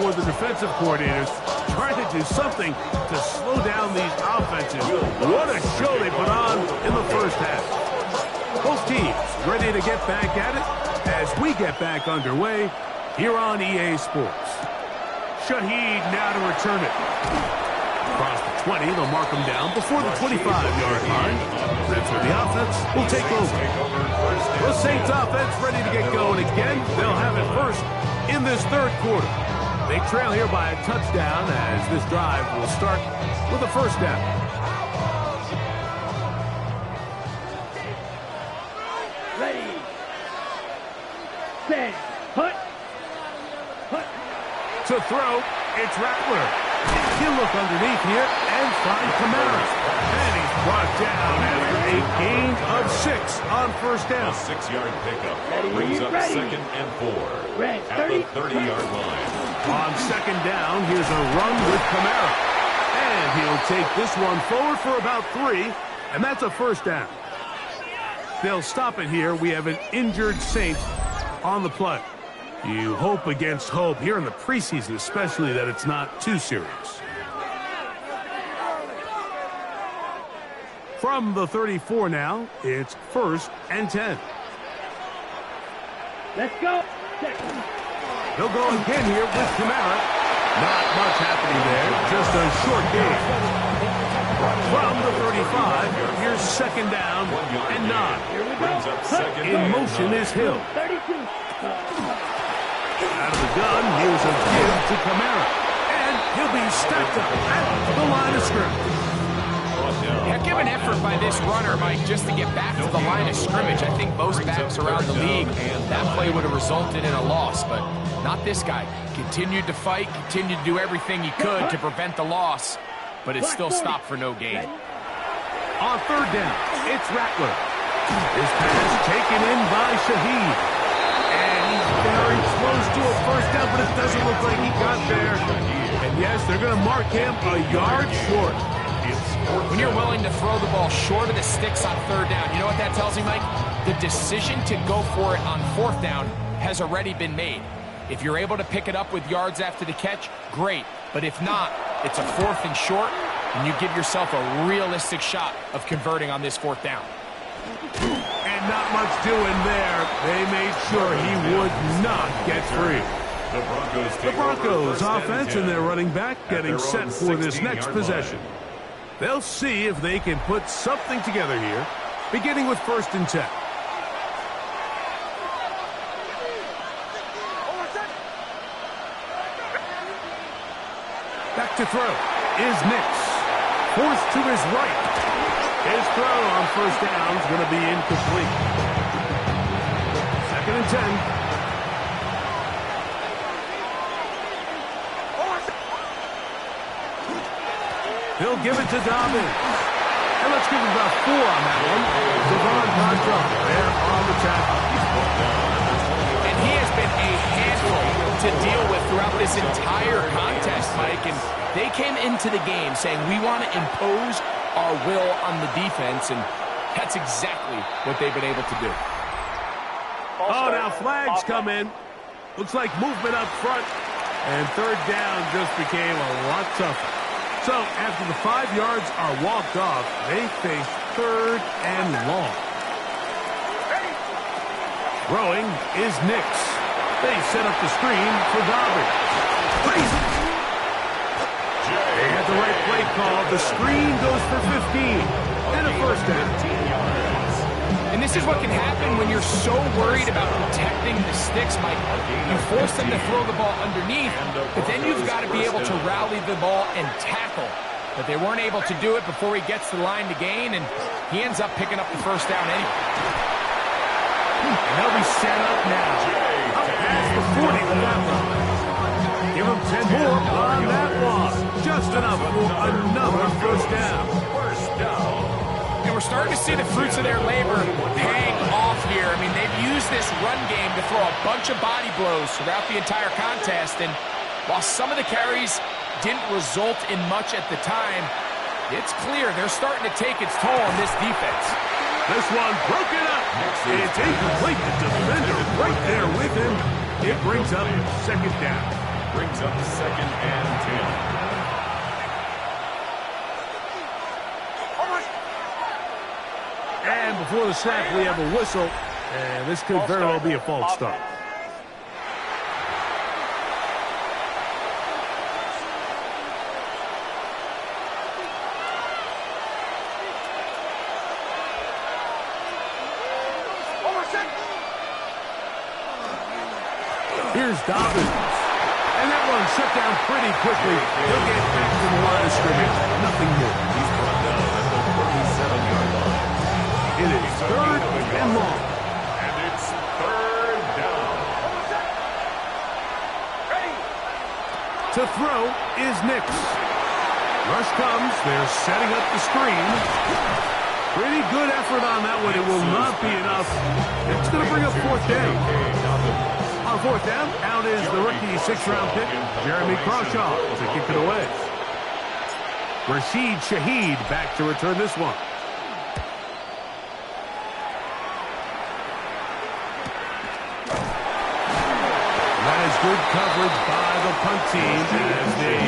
for the defensive coordinators, trying to do something to slow down these offenses. What a show they put on in the first half. Both teams ready to get back at it as we get back underway here on EA Sports. Shaheed now to return it. Across the 20, they'll mark him down before the 25-yard line. That's where the offense will take over. The Saints offense ready to get going again. They'll have it first in this third quarter. They trail here by a touchdown as this drive will start with a first down. Ready. Set. Hut. Hut. To throw, it's Rattler. He'll look underneath here and find Kamara. And he's brought down after a gain of 6 on first down. A 6-yard pickup brings up second and 4 at the 30-yard line. On second down, here's a run with Kamara. And he'll take this one forward for about 3, and that's a first down. They'll stop it here. We have an injured Saint on the play. You hope against hope here in the preseason, especially, that it's not too serious. From the 34 now, it's 1st and 10. Let's go. They'll go again here with Kamara. Not much happening there, just a short gain. From the 35, here's second down and 9. In motion is Hill. 32. Out of the gun, here's a give to Kamara. And he'll be stacked up at the line of scrimmage. Heck of an effort by this runner, Mike, just to get back to the line of scrimmage. I think most backs around the league, that play would have resulted in a loss, but not this guy. Continued to fight, continued to do everything he could to prevent the loss, but it still stopped for no gain. On third down, it's Rattler. His pass taken in by Shaheed. And he's very close to a first down, but it doesn't look like he got there. And yes, they're going to mark him a yard short. When you're willing to throw the ball short of the sticks on third down, you know what that tells me, Mike? The decision to go for it on fourth down has already been made. If you're able to pick it up with yards after the catch, great. But if not, it's a 4th and short, and you give yourself a realistic shot of converting on this 4th down. And not much doing there. They made sure he would not get free. The Broncos offense and their running back getting set for this next possession. They'll see if they can put something together here, beginning with 1st and 10. Back to throw is Nix. Forced to his right. His throw on first down is going to be incomplete. 2nd and 10. He'll give it to Dobbins. And let's give him about 4 on that one. Devon Control there on the tackle. And he has been a handful to deal with throughout this entire contest, Mike. And they came into the game saying, we want to impose our will on the defense. And that's exactly what they've been able to do. Oh, now flags come in. Looks like movement up front. And third down just became a lot tougher. So, after the 5 yards are walked off, they face 3rd and long. Throwing is Nix. They set up the screen for Dobbins. They had the right play call. The screen goes for 15. And a first down. And this is what can happen when you're so worried about protecting the sticks, Mike. You force them to throw the ball underneath, but then you've got to be able to rally the ball and tackle. But they weren't able to do it before he gets to the line to gain, and he ends up picking up the first down anyway. And they'll be set up now. Up past the 40 with that one. Give him 10 more on that one. Just enough for another first down. And we're starting to see the fruits of their labor paying off here. I mean, they've used this run game to throw a bunch of body blows throughout the entire contest. And while some of the carries didn't result in much at the time, it's clear they're starting to take its toll on this defense. This one broken up. It's incomplete. The defender right there with him. It brings up second down. Brings up 2nd and 10. And before the snap, we have a whistle, and this could very well be a false start. Here's Dobbins. And that one shut down pretty quickly. He'll get back to the line of scrimmage. Nothing more. He's brought down at the 37-yard line. It is 3rd and long. And it's 3rd down. To throw is Nix. Rush comes. They're setting up the screen. Pretty good effort on that one. It will not be enough. It's going to bring up 4th down. On 4th down, out is the rookie 6th-round pick, Jeremy Crawshaw, to kick it away. Rashid Shaheed back to return this one. That is good coverage by the punt team as they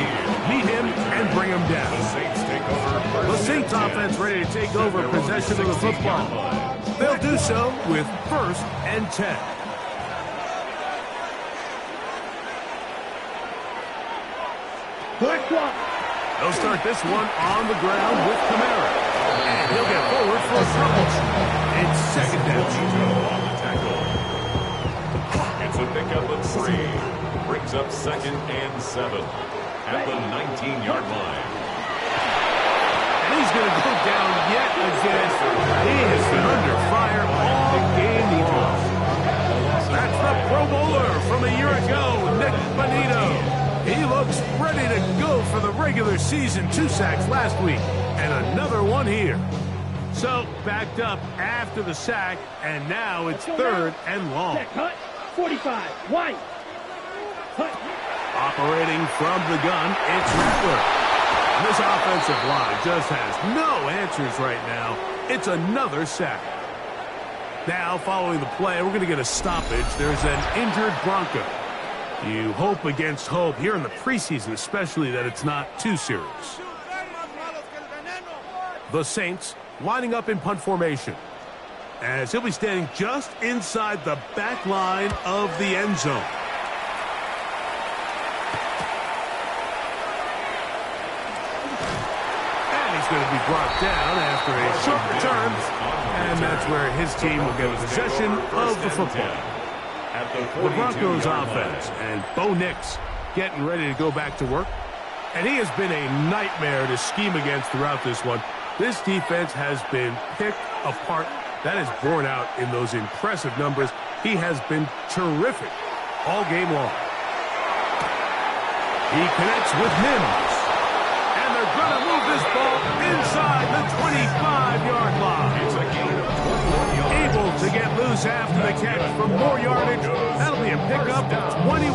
meet him and bring him down. The Saints offense ready to take over possession of the football. They'll do so with 1st and 10. They'll start this one on the ground with Kamara. And he'll get forward for a trouble. It's 2nd down. On the tackle. It's a pickup of 3. Brings up 2nd and 7 at the 19-yard line. And he's going to go down yet again. He has been under fire all game long. That's the Pro Bowler from a year ago, Nick Bonito. He looks ready to go for the regular season. 2 sacks last week and another one here. So backed up after the sack, and now it's 3rd and long. 45, wide. Operating from the gun, it's Rattler. This offensive line just has no answers right now. It's another sack. Now, following the play, we're going to get a stoppage. There's an injured Bronco. You hope against hope here in the preseason, especially that it's not too serious. The Saints lining up in punt formation as he'll be standing just inside the back line of the end zone. And he's going to be brought down after a short return, and that's where his team will get possession of the football. The Broncos offense, and Bo Nix getting ready to go back to work. And he has been a nightmare to scheme against throughout this one. This defense has been picked apart. That is borne out in those impressive numbers. He has been terrific all game long. He connects with Mims. And they're going to move this ball inside the 25-yard line. Able to get loose after the catch for more yardage. That'll be a pickup of 21.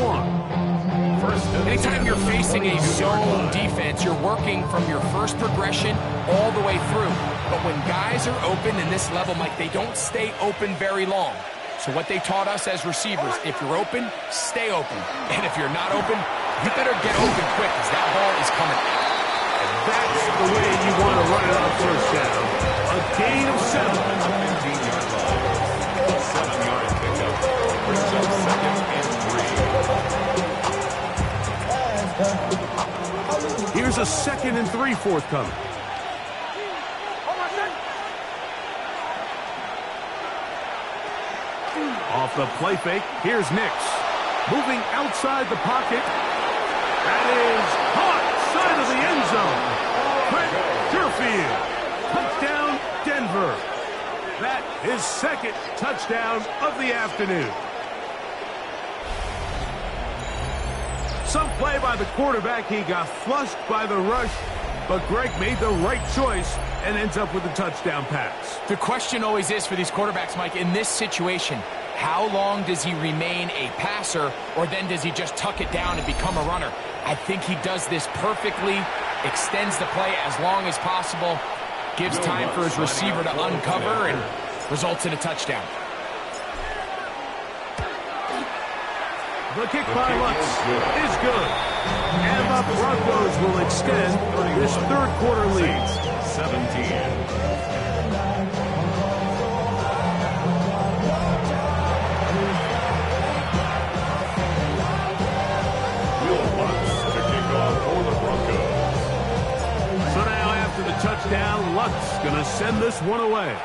Anytime you're facing a zone defense, you're working from your first progression all the way through. But when guys are open in this level, Mike, they don't stay open very long. So what they taught us as receivers, if you're open, stay open. And if you're not open, you better get open quick because that ball is coming out. And that's the way you want to run it on 1st down. A gain of 7. 15-yard line. 7-yard pickup. Brings up 2nd and 3. Here's a 2nd and 3 forthcoming. Off the play fake, here's Nix. Moving outside the pocket. That is caught side of the end zone. Brett Durfield. Touchdown, Denver. That is 2nd touchdown of the afternoon. Some play by the quarterback. He got flushed by the rush, but Greg made the right choice and ends up with a touchdown pass. The question always is for these quarterbacks, Mike, in this situation, how long does he remain a passer, or then does he just tuck it down and become a runner? I think he does this perfectly, extends the play as long as possible, gives time for his receiver to uncover, and results in a touchdown. The kick by Lutz is good. And the Broncos will extend this third quarter lead. 17. Touchdown, Lutz gonna send this one away.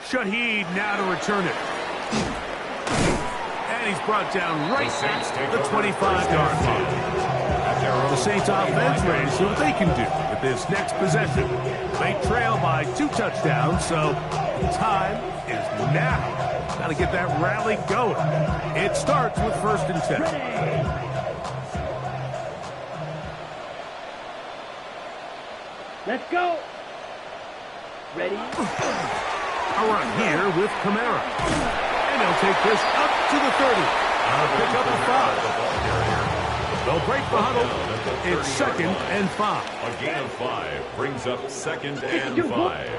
Shaheed now to return it. And he's brought down right at the 25-yard line. The Saints offense ready to see what they can do with this next possession. They trail by 2 touchdowns, so time is now. Got to get that rally going. It starts with 1st and 10. Ready. Let's go. Ready? A run here with Kamara. And they'll take this up to the 30. Pick up a 5. They'll break the huddle. It's 2nd and 5. A gain of 5 brings up 2nd and 5.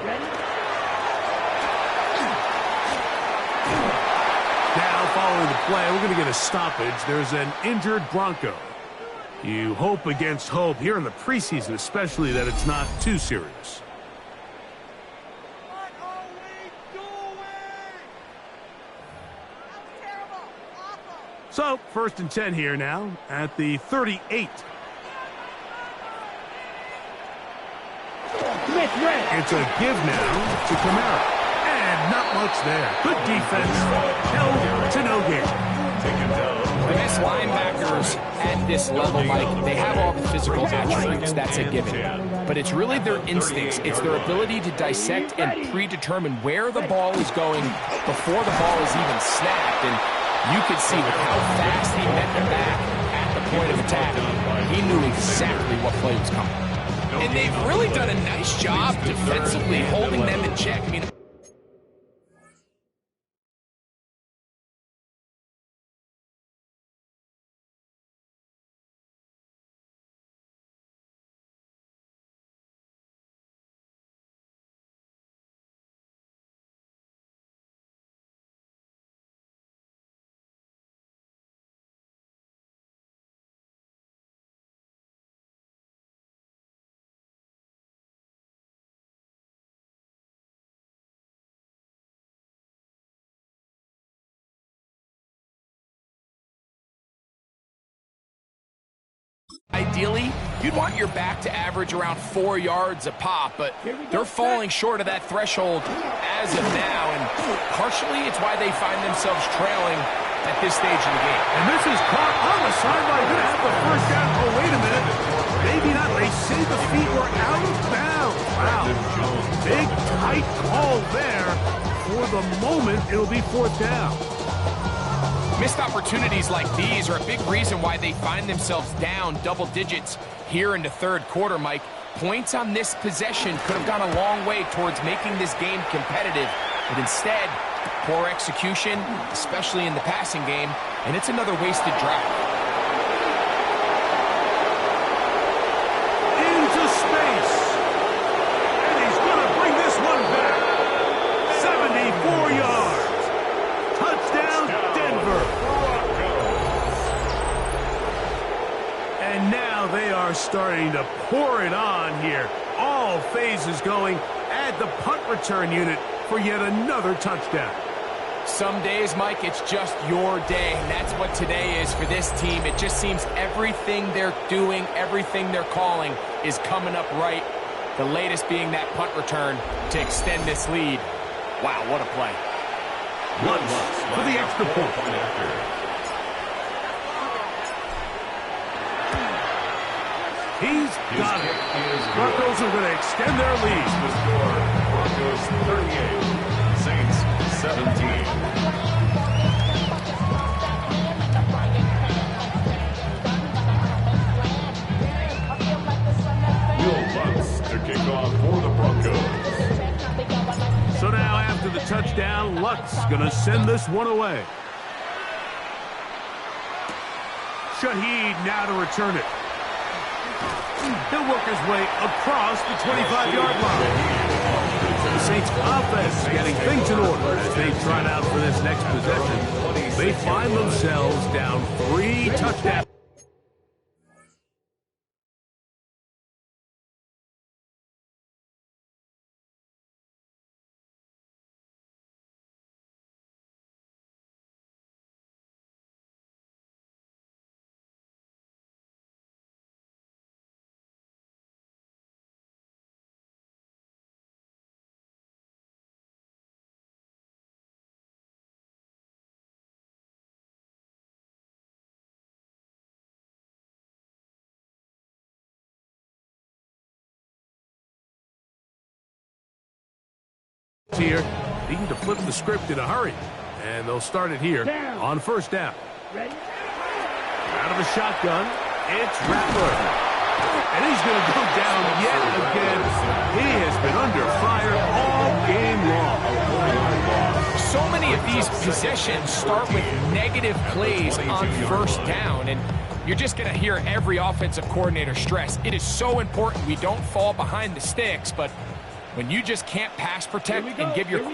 Now, following the play, we're going to get a stoppage. There's an injured Bronco. You hope against hope here in the preseason, especially that it's not too serious. What are we doing? That was terrible. Awful. So, 1st and 10 here now at the 38. Smith red. It's a give now to Kamara. And not much there. Good defense. Held to no gain. Take him down. The best linebackers at this level, Mike, they have all the physical attributes. That's a given. But it's really their instincts. It's their ability to dissect and predetermine where the ball is going before the ball is even snapped. And you could see with how fast he met the back at the point of attack, he knew exactly what play was coming. And they've really done a nice job defensively holding them in check. I mean, ideally, you'd want your back to average around 4 yards a pop, but they're falling short of that threshold as of now, and partially it's why they find themselves trailing at this stage of the game. And this is caught on the sideline. Going to have the 1st down. Oh, wait a minute. Maybe not. They say the feet were out of bounds. Wow. Big, tight call there. For the moment, it'll be 4th down. Missed opportunities like these are a big reason why they find themselves down double digits here in the 3rd quarter, Mike. Points on this possession could have gone a long way towards making this game competitive, but instead, poor execution, especially in the passing game, and it's another wasted drive. Into space. And he's going to bring this one back. 74 yards. Touchdown, Denver. And now they are starting to pour it on here. All phases going. Add the punt return unit for yet another touchdown. Some days, Mike, it's just your day, and that's what today is for this team. It just seems everything they're doing, everything they're calling is coming up right. The latest being that punt return to extend this lead. Wow, what a play. Lutz for the extra point. He's got it. Broncos are going to extend their lead. The score, Broncos 38, Saints 17. To kick off for the Broncos. So now after the touchdown, Lutz going to send this one away. Shaheed now to return it. He'll work his way across the 25-yard line. The Saints offense getting things in order as they trot out for this next possession. They find themselves down 3 touchdowns. Here, needing to flip the script in a hurry. And they'll start it here on first down. Out of the shotgun, it's Rattler. And he's going to go down yet again. He has been under fire all game long. So many of these possessions start with negative plays on first down, and you're just going to hear every offensive coordinator stress. It is so important we don't fall behind the sticks, but when you just can't pass protect and give your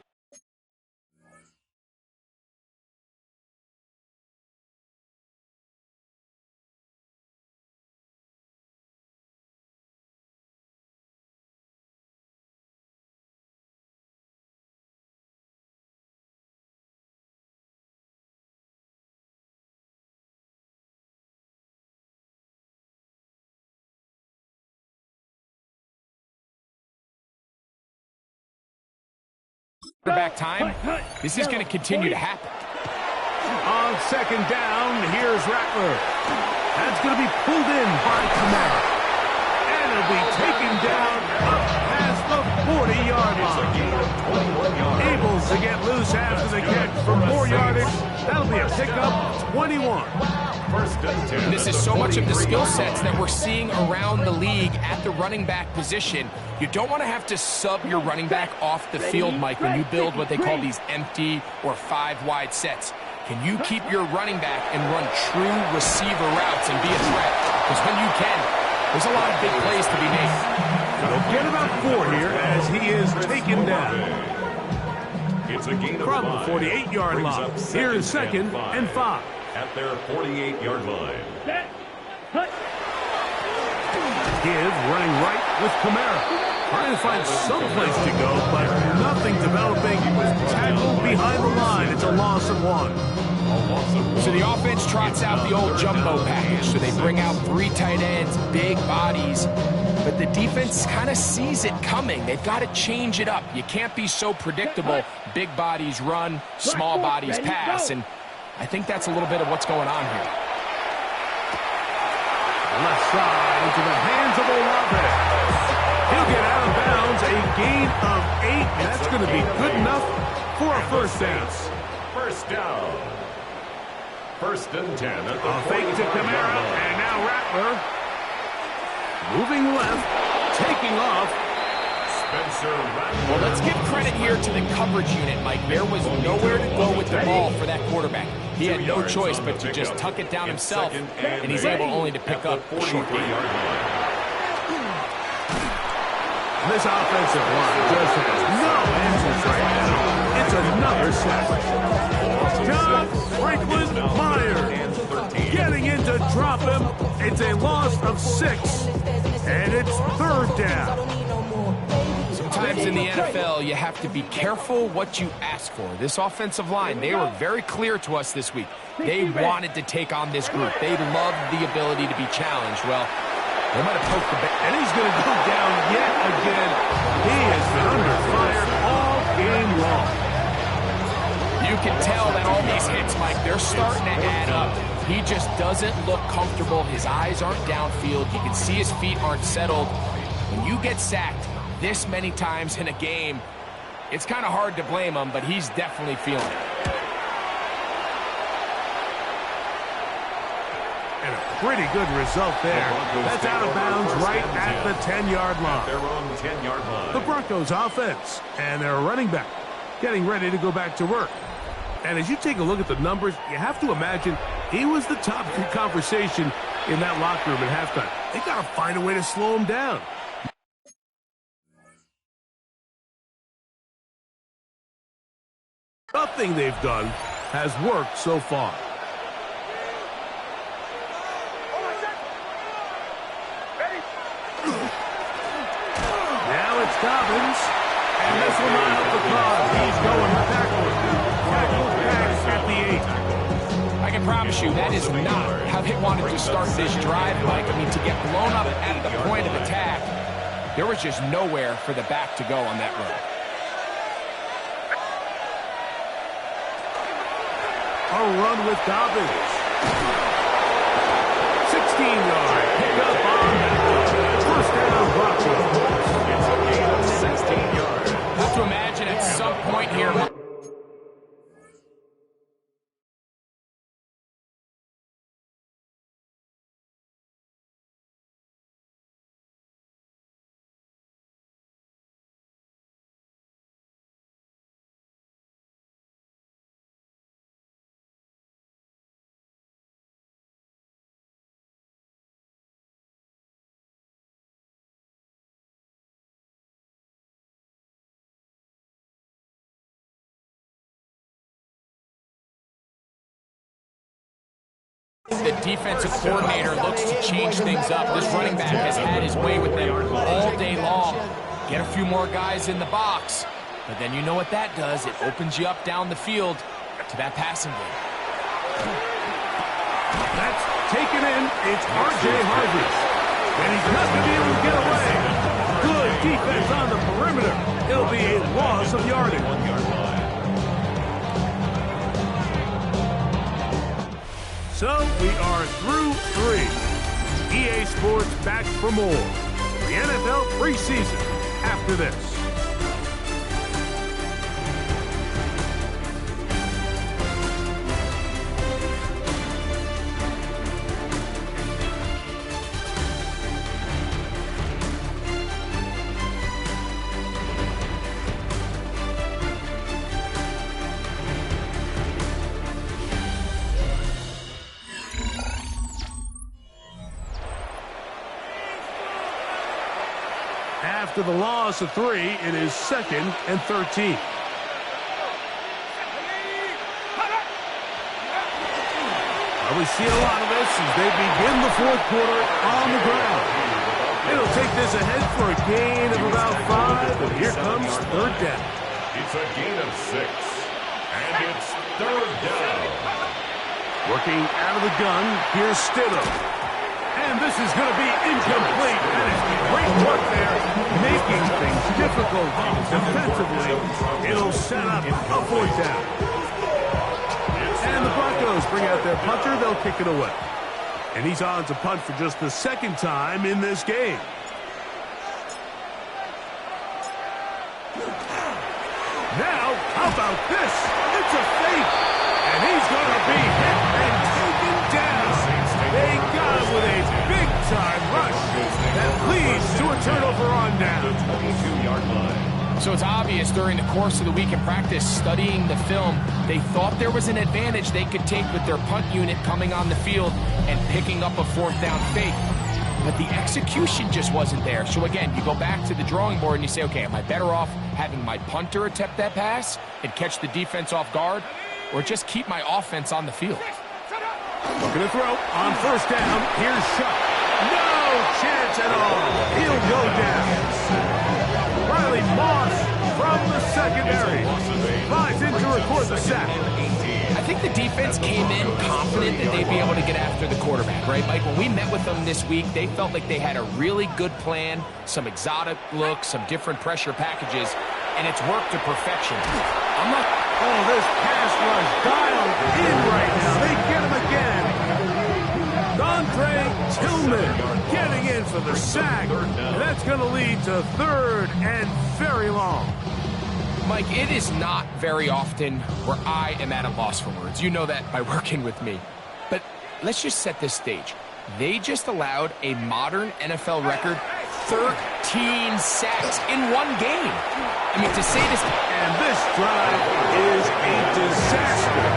back time, this is going to continue to happen. On second down, here's Rattler. That's going to be pulled in by Kamara. And it'll be taken down up past the 40-yard line. Able to get loose after the catch for more yardage. That'll be a pickup, 21. This is so much of the skill sets that we're seeing around the league at the running back position. You don't want to have to sub your running back off the field, Mike, when you build what they call these empty or 5-wide sets. Can you keep your running back and run true receiver routes and be a threat? Because when you can, there's a lot of big plays to be made. They'll get about 4 here as he is taken down. It's a gain of From 5. the 48-yard line. Here's second and 5. At their 48-yard line. Give running right with Kamara. Trying to find some place to go, but nothing developing. Tackled behind the line. It's a loss of 1. So the offense trots out the old jumbo package. So they bring out 3 tight ends, big bodies. But the defense kind of sees it coming. They've got to change it up. You can't be so predictable. Big bodies run, small bodies pass. And I think that's a little bit of what's going on here. Left side into the hands of Olave. He'll get out of bounds. A gain of 8. That's going to be good enough for a first down. First down. First and 10 at the A fake to Kamara, and now Rattler. Moving left, taking off. Spencer Rattler. Well, let's give credit here to the coverage unit, Mike. There was nowhere to go with the ball for that quarterback. He had no choice but to just tuck it down himself, and he's able only to pick up a short gain. This offensive line just has no answers right now. It's another sack. John Franklin Myers getting in to drop him. It's a loss of 6, and it's third down. Sometimes in the NFL, you have to be careful what you ask for. This offensive line, they were very clear to us this week. They wanted to take on this group. They loved the ability to be challenged. Well, they might have poked the bait. And he's going to go down yet again. He has been under fire all game long. You can tell that all these hits, Mike, they're starting to add up. He just doesn't look comfortable. His eyes aren't downfield. You can see his feet aren't settled. When you get sacked this many times in a game, it's kind of hard to blame him, but he's definitely feeling it. And a pretty good result there. That's out of bounds right at the 10-yard line. Their own 10-yard line. The Broncos offense and their running back getting ready to go back to work. And as you take a look at the numbers, you have to imagine he was the top conversation in that locker room at halftime. They got to find a way to slow him down. Nothing they've done has worked so far. Now it's Dobbins, and this will not help the cause. He's going backward. Tackle back at the 8. I can promise you that is not how they wanted to start this drive, Mike. I mean, to get blown up at the point of attack, there was just nowhere for the back to go on that run. A run with Dobbins. 16-yard pickup on that. First down, Broncos. It's a gain of 16 yards. I have to imagine at some point here, the defensive coordinator looks to change things up. This running back has had his way with them all day long. Get a few more guys in the box, but then you know what that does. It opens you up down the field to that passing game. That's taken in. It's R.J. Harvey. And he's not going to be able to get away. Good defense on the perimeter. It'll be a loss of yardage. 1 yard line. So we are through 3. EA Sports back for more. The NFL preseason after this. After the loss of 3, it is 2nd and 13. Well, we see a lot of this as they begin the 4th quarter on the ground. It'll take this ahead for a gain of about 5, and here comes 3rd down. It's a gain of 6, and it's 3rd down. Working out of the gun, here's Stidham. And this is going to be incomplete. That is great work there, making things difficult defensively. It'll set up a 4th down. And the Broncos bring out their punter. They'll kick it away. And he's on to punt for just the 2nd time in this game. Now, how about this? It's a fake. And he's going to be hit and taken down. They got him with a big-time rush that leads to a turnover on down. 22-yard line. So it's obvious during the course of the week in practice, studying the film, they thought there was an advantage they could take with their punt unit coming on the field and picking up a 4th down fake. But the execution just wasn't there. So again, you go back to the drawing board and you say, okay, am I better off having my punter attempt that pass and catch the defense off guard, or just keep my offense on the field? Looking to throw on 1st down. Here's Shuck. No chance at all. He'll go down. Riley Moss from the secondary flies in to record the sack. I think the defense came in confident that they'd be able to get after the quarterback, right, Mike? When we met with them this week, they felt like they had a really good plan, some exotic looks, some different pressure packages, and it's worked to perfection. I'm not... Oh, this pass rush dialed in right now. They get him again. Andre Tillman getting in for the sack. And that's going to lead to 3rd and very long. Mike, it is not very often where I am at a loss for words. You know that by working with me. But let's just set this stage. They just allowed a modern NFL record 13 sacks in one game. I mean, to say this... And this drive is a disaster.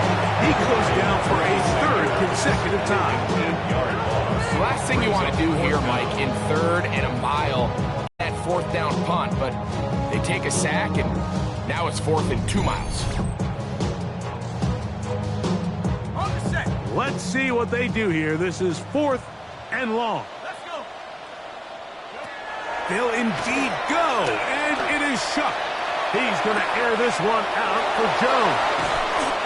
He goes down for a 3rd consecutive time. The last thing you want to do here, Mike, in 3rd and a mile, that 4th down punt, but they take a sack, and now it's 4th and 2 miles. Let's see what they do here. This is 4th and long. They'll indeed go, and it is shut. He's going to air this one out for Jones.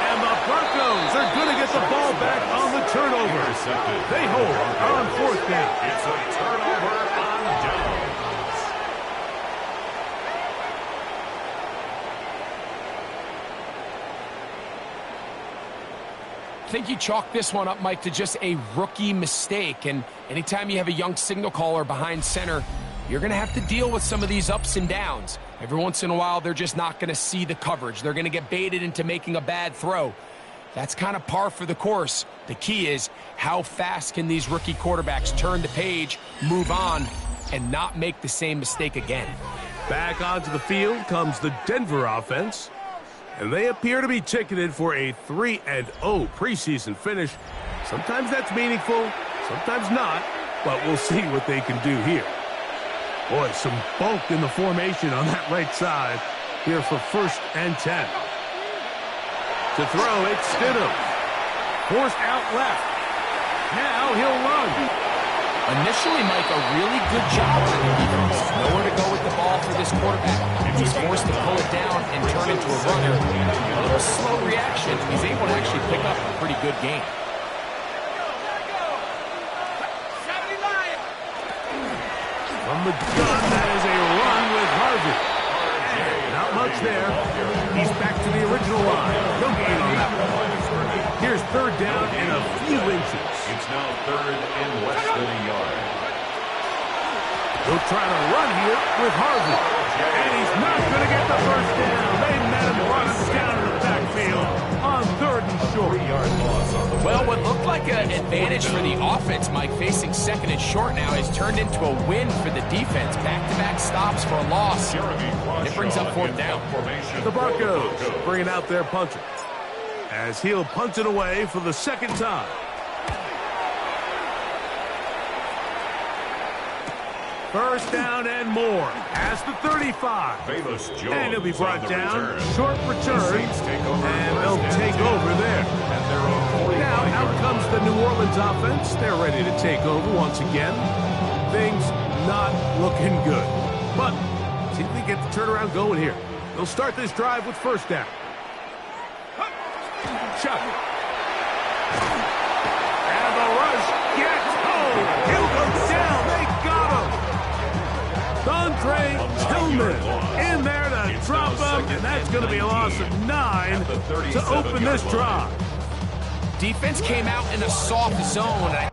And the Broncos are going to get the ball back on the turnover. They hold on 4th down. It's a turnover on downs. I think you chalk this one up, Mike, to just a rookie mistake. And anytime you have a young signal caller behind center, you're going to have to deal with some of these ups and downs. Every once in a while, they're just not going to see the coverage. They're going to get baited into making a bad throw. That's kind of par for the course. The key is how fast can these rookie quarterbacks turn the page, move on, and not make the same mistake again. Back onto the field comes the Denver offense. And they appear to be ticketed for a 3-0 preseason finish. Sometimes that's meaningful, sometimes not, but we'll see what they can do here. Boy, some bulk in the formation on that right side here for 1st and 10. To throw, it's Stidham. Forced out left. Now he'll run. Initially, Mike, a really good job on the defense. Nowhere to go with the ball for this quarterback. He's forced to pull it down and turn into a runner. A little slow reaction. He's able to actually pick up a pretty good game. From the gun, that is a run with Harvey. Not much there. He's back to the original line. No gain on that one. Here's 3rd down and a few inches. It's now 3rd and less than a yard. He'll try to run here with Harvey. And he's not going to get the first down. They met him, brought him down in the backfield on 3rd and short. 3-yard loss on the play. Well, what looked like an advantage for the offense, Mike, facing 2nd and short now, has turned into a win for the defense. Back-to-back stops for a loss. And it brings up 4th down. The Broncos bringing out their punter, as he'll punt it away for the 2nd time. First down and more. Past the 35. Famous Jones And he'll be brought down. return. Short return. And they'll take over there. Now out comes the New Orleans offense. They're ready to take over once again. Things not looking good. But see if they get the turnaround going here. They'll start this drive with 1st down. Chuck. And the rush gets home. He'll go down. They got him. Andre Tillman in there to drop him, and that's going to be a loss of 9 to open this drive. Defense came out in a soft zone.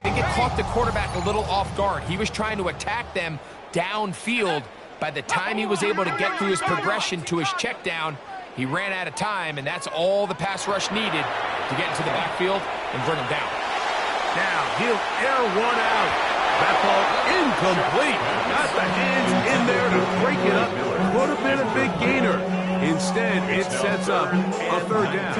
I think it caught the quarterback a little off guard. He was trying to attack them downfield, By the time he was able to get through his progression to his check down, he ran out of time, and that's all the pass rush needed to get into the backfield and bring him down. Now he'll air one out. That ball incomplete. Got the hands in there to break it up. Would have been a big gainer. Instead, it sets up a third down.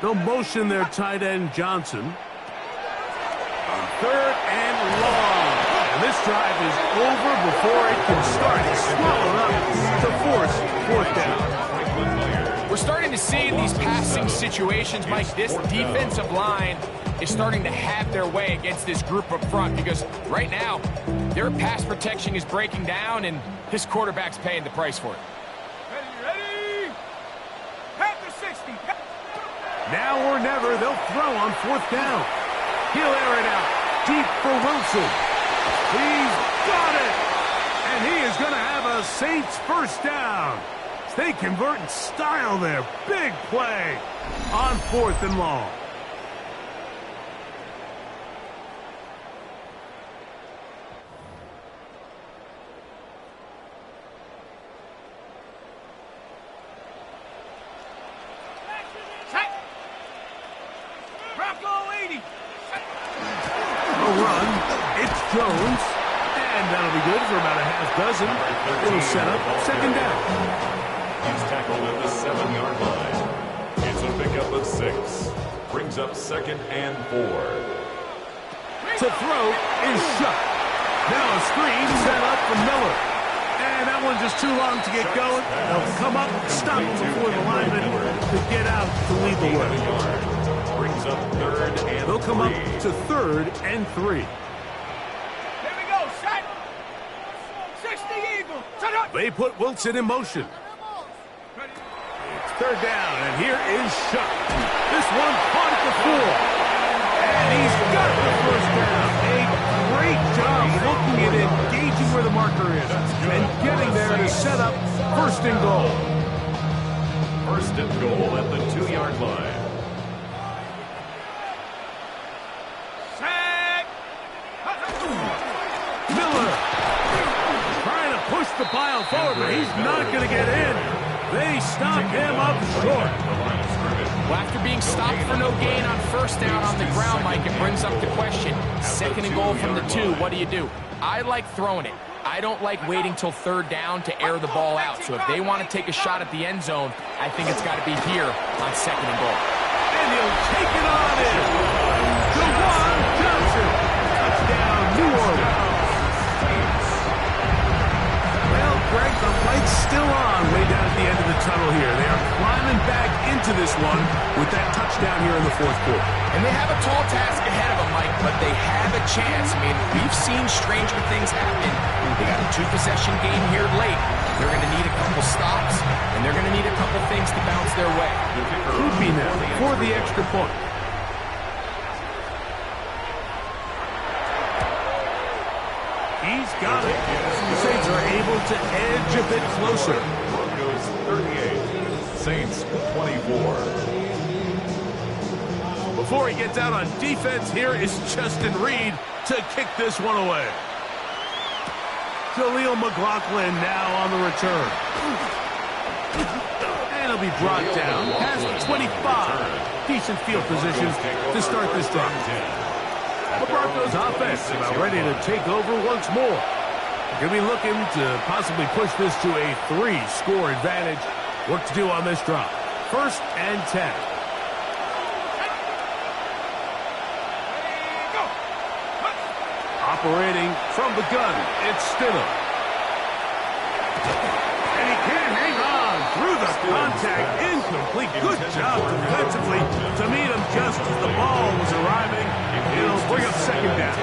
They'll motion their tight end, Johnson. On third and long. And this drive is over before it can start. It's swallowed up to force fourth down. We're starting to see in these passing situations, Mike, this defensive line is starting to have their way against this group up front because right now, their pass protection is breaking down, and this quarterback's paying the price for it. Ready? Head to 60. Now or never, they'll throw on fourth down. He'll air it out deep for Wilson. He's got it! And he is going to have a Saints first down. They convert in style there. Big play on fourth and long. Jones, and that'll be good for about a half dozen. It'll set up second down. He's tackled at the 7-yard line. It's a pickup of 6. Brings up second and 4. To throw is shut. Now a screen set up for Miller. And that one's just too long to get going. They'll come up, stop before the lineman to get out to lead the way. Brings up third and 3. They'll come up to third and 3. They put Wilson in motion. It's third down, and here is Shuck. This one caught at the 4. And he's got the first down. A great job looking at engaging where the marker is and getting there to set up first and goal. First and goal at the 2-yard line. The pile forward, but he's not going to get in. They stop him up short. Well, after being stopped for no gain on first down on the ground, Mike, it brings up the question. Second and goal from the 2, what do? I like throwing it. I don't like waiting till third down to air the ball out. So if they want to take a shot at the end zone, I think it's got to be here on second and goal. And he'll take it on in. Jawan Johnson. Touchdown, New Orleans. Greg, the light's still on way down at the end of the tunnel here. They are climbing back into this one with that touchdown here in the fourth quarter. And they have a tall task ahead of them, Mike, but they have a chance. I mean, we've seen stranger things happen. They got a 2-possession game here late. They're going to need a couple stops, and they're going to need a couple things to bounce their way. Coopy now for the extra point. He's got it. The Saints are able to edge a bit closer. Broncos 38, Saints 24. Before he gets out on defense, here is Justin Reed to kick this one away. Jaleel McLaughlin now on the return. And he'll be brought down past 25. Decent field position to start this drive. The Broncos offense about ready to take over once more. Going to be looking to possibly push this to a 3-score advantage. Work to do on this drop. First and 10. Operating from the gun, it's Stidham. And he can't hang on through the contact. Incomplete. Good job defensively to meet him just as the ball was arriving. It'll bring up second down.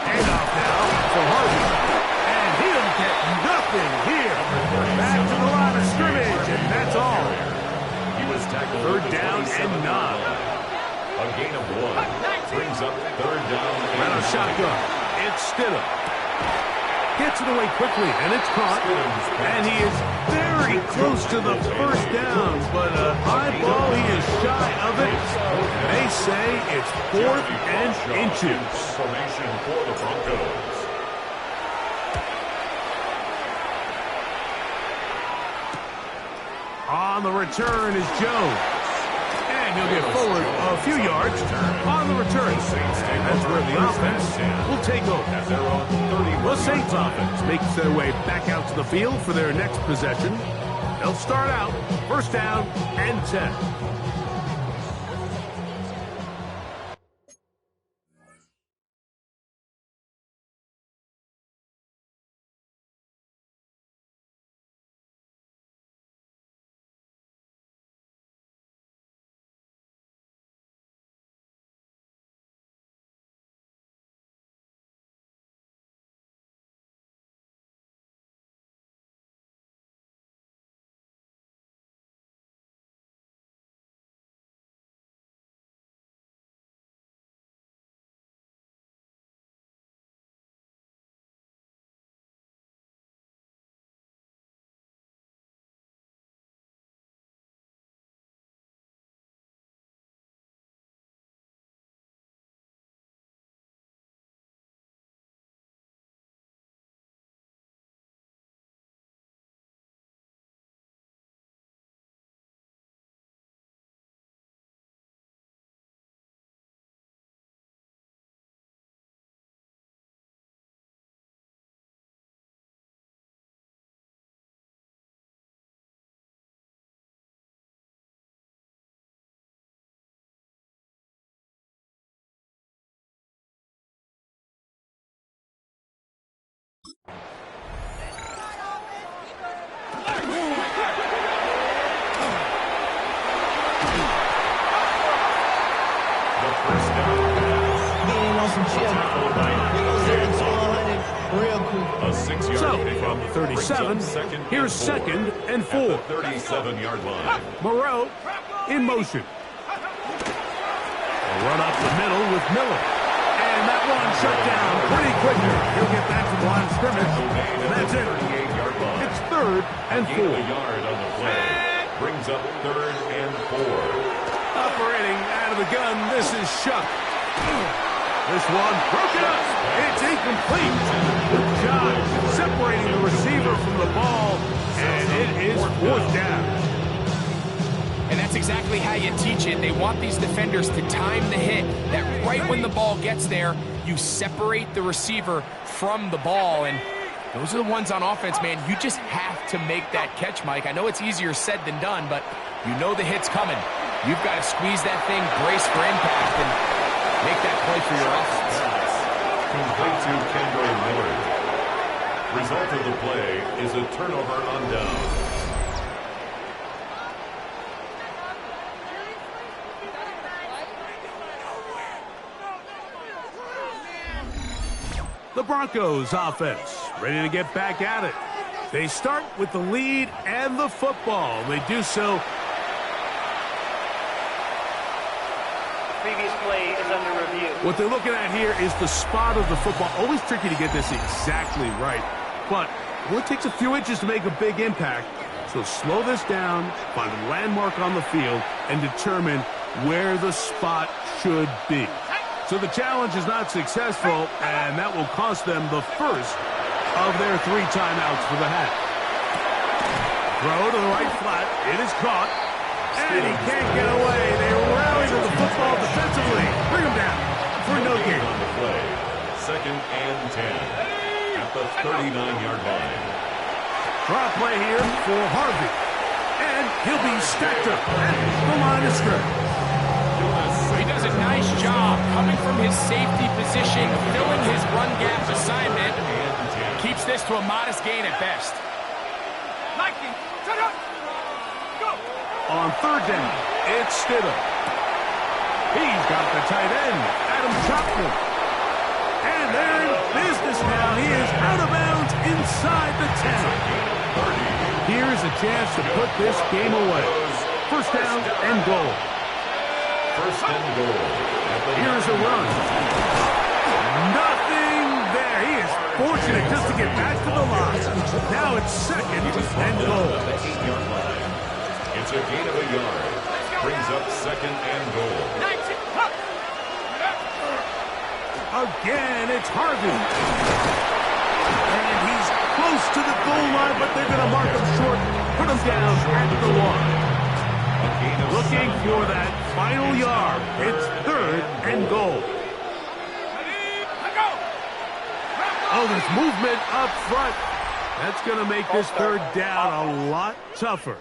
Handoff now for Harvey. And he'll get nothing here. Back to the line of scrimmage, and that's all. He was tackled. Third down and 9. A gain of 1. Brings up third down. And a shotgun. It's Stidham. Gets it away quickly, and it's caught. And he is very close to the first down, but a high ball, he is shy of it. They say it's 4th and inches. Formation for the Broncos. On the return is Jones. And he'll get forward a few yards on the return. That's where the offense will take over. The Saints offense makes their way back out to the field for their next possession. They'll start out 1st down and 10. So, from the 37, here's 2nd and 4. 37-yard line. Moreau in motion. A run up the middle with Miller. And that one shut down pretty quickly. He'll get back to the line of scrimmage. And that's it. It's 3rd and 4. A yard on the play. Brings up 3rd and 4. Operating out of the gun, this is Shuck. This one broken up. It's incomplete. Josh separating the receiver from the ball, and it is 4th down. And that's exactly how you teach it. They want these defenders to time the hit, that right when the ball gets there, you separate the receiver from the ball. And those are the ones on offense, man. You just have to make that catch, Mike. I know it's easier said than done, but you know the hit's coming. You've got to squeeze that thing, brace for impact, and make that play for your offense. Complete to Kendall Miller. Result of the play is a turnover on down. The Broncos offense ready to get back at it. They start with the lead and the football. They do so. Previous play is under review. What they're looking at here is the spot of the football. Always tricky to get this exactly right, but it only takes a few inches to make a big impact. So slow this down, find a landmark on the field, and determine where the spot should be. So the challenge is not successful, and that will cost them the first of their 3 timeouts for the half. Throw to the right flat. It is caught. And he can't get away. They rally to the football defensively. Bring him down for no gain. On the play, 2nd and 10 at the 39-yard line. Draw play here for Harvey. And he'll be stacked up at the line of scrimmage. He does a nice job coming from his safety position, filling his run gap assignment. Keeps this to a modest gain at best. On 3rd down, it's Stidham. He's got the tight end, Adam Chapman. And they're in business now. He is out of bounds inside the 10. Here's a chance to put this game away. 1st down and goal. 1st and goal. Here's a run. Nothing there. He is fortunate just to to get back to the line. Now it's second and goal. It's a gain of a yard. Brings up second and goal. Again, it's Harvey. And he's close to the goal line, but they're going to mark him short. Put him down at the one. Looking for that final yard. It's third and goal. Oh, there's movement up front. That's going to make this third down a lot tougher.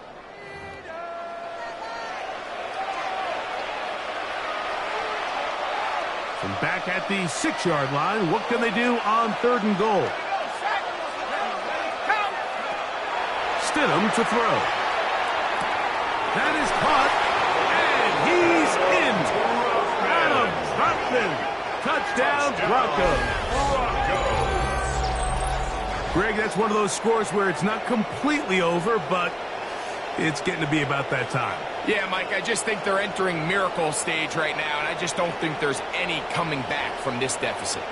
From back at the 6-yard line, what can they do on third and goal? Stidham to throw. That is caught, and he's in. Adam Troutman. Touchdown, Broncos. Greg, that's one of those scores where it's not completely over, but it's getting to be about that time. Yeah, Mike, I just think they're entering miracle stage right now, and I just don't think there's any coming back from this deficit.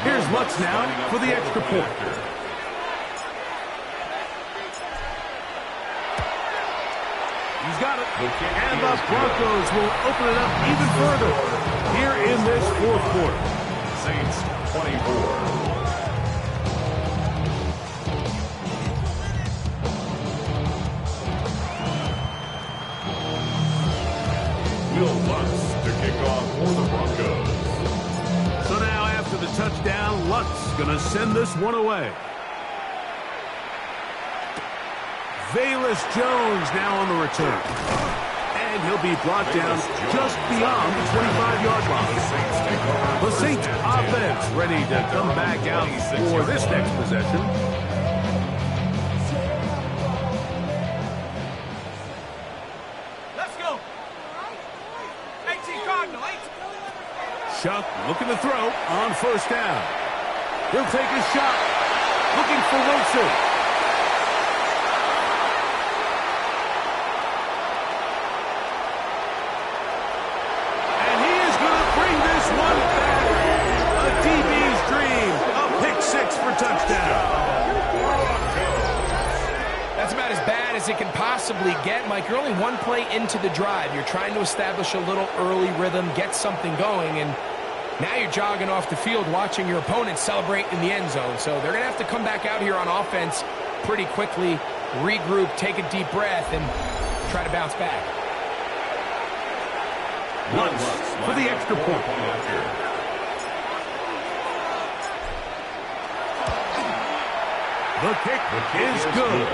Here's Lutz now for the extra point. He's got it. And the Broncos will open it up even further here in this fourth quarter. Saints 24. Will Lutz to kick off for the Broncos. So now after the touchdown, Lutz going to send this one away. Velus Jones now on the return. And he'll be brought down just beyond the 25-yard line. The Saints offense ready to come back out for this next possession. Let's go. 18 Cardinal, 18. Shuck looking to throw on first down. He'll take a shot. Looking for Wilson. And he is going to bring this one back. A DB's dream. A pick six for touchdown. That's about as bad as it can possibly get, Mike. You're only one play into the drive. You're trying to establish a little early rhythm, get something going, and now you're jogging off the field watching your opponent celebrate in the end zone. So they're going to have to come back out here on offense pretty quickly, regroup, take a deep breath, and try to bounce back. Lutz for the extra point. The kick is good.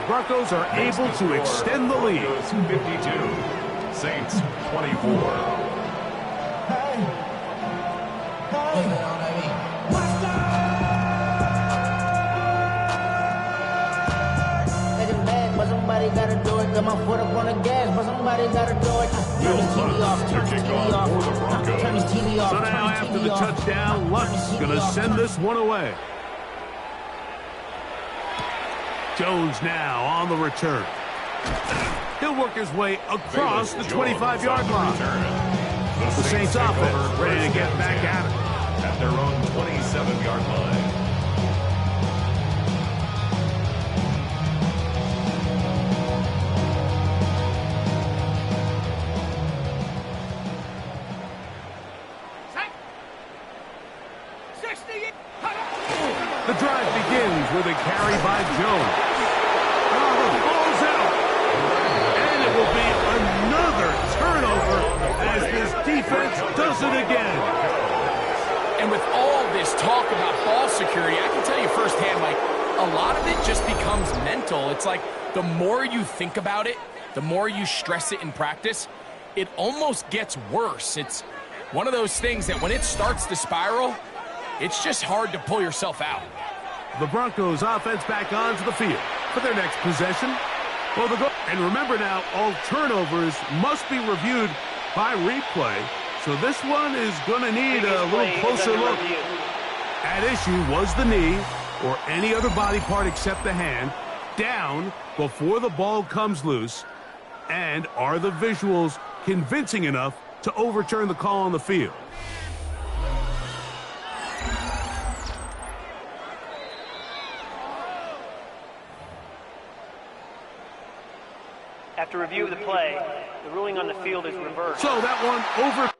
Broncos are able to extend the lead. 52. Saints 24. But somebody gotta do it. Got my foot up on the gas, but somebody gotta do it. Turn this TV off. Turn this TV off. Turn this TV off. So now after the touchdown, Lutz gonna send this one away. Jones now on the return. He'll work his way across the 25-yard line. The Saints offense ready to get back at it. At their own 27-yard line. The drive begins with a carry by Jones. Oh, the ball's out. And it will be another turnover as this defense does it again. And with all this talk about ball security, I can tell you firsthand, Mike, a lot of it just becomes mental. It's like the more you think about it, the more you stress it in practice, it almost gets worse. It's one of those things that when it starts to spiral, it's just hard to pull yourself out. The Broncos offense back onto the field for their next possession. Well, and remember now, all turnovers must be reviewed by replay, so this one is going to need a little closer look. At issue was the knee, or any other body part except the hand, down before the ball comes loose, and are the visuals convincing enough to overturn the call on the field? After review of the play, the ruling on the field is reversed. So that one over.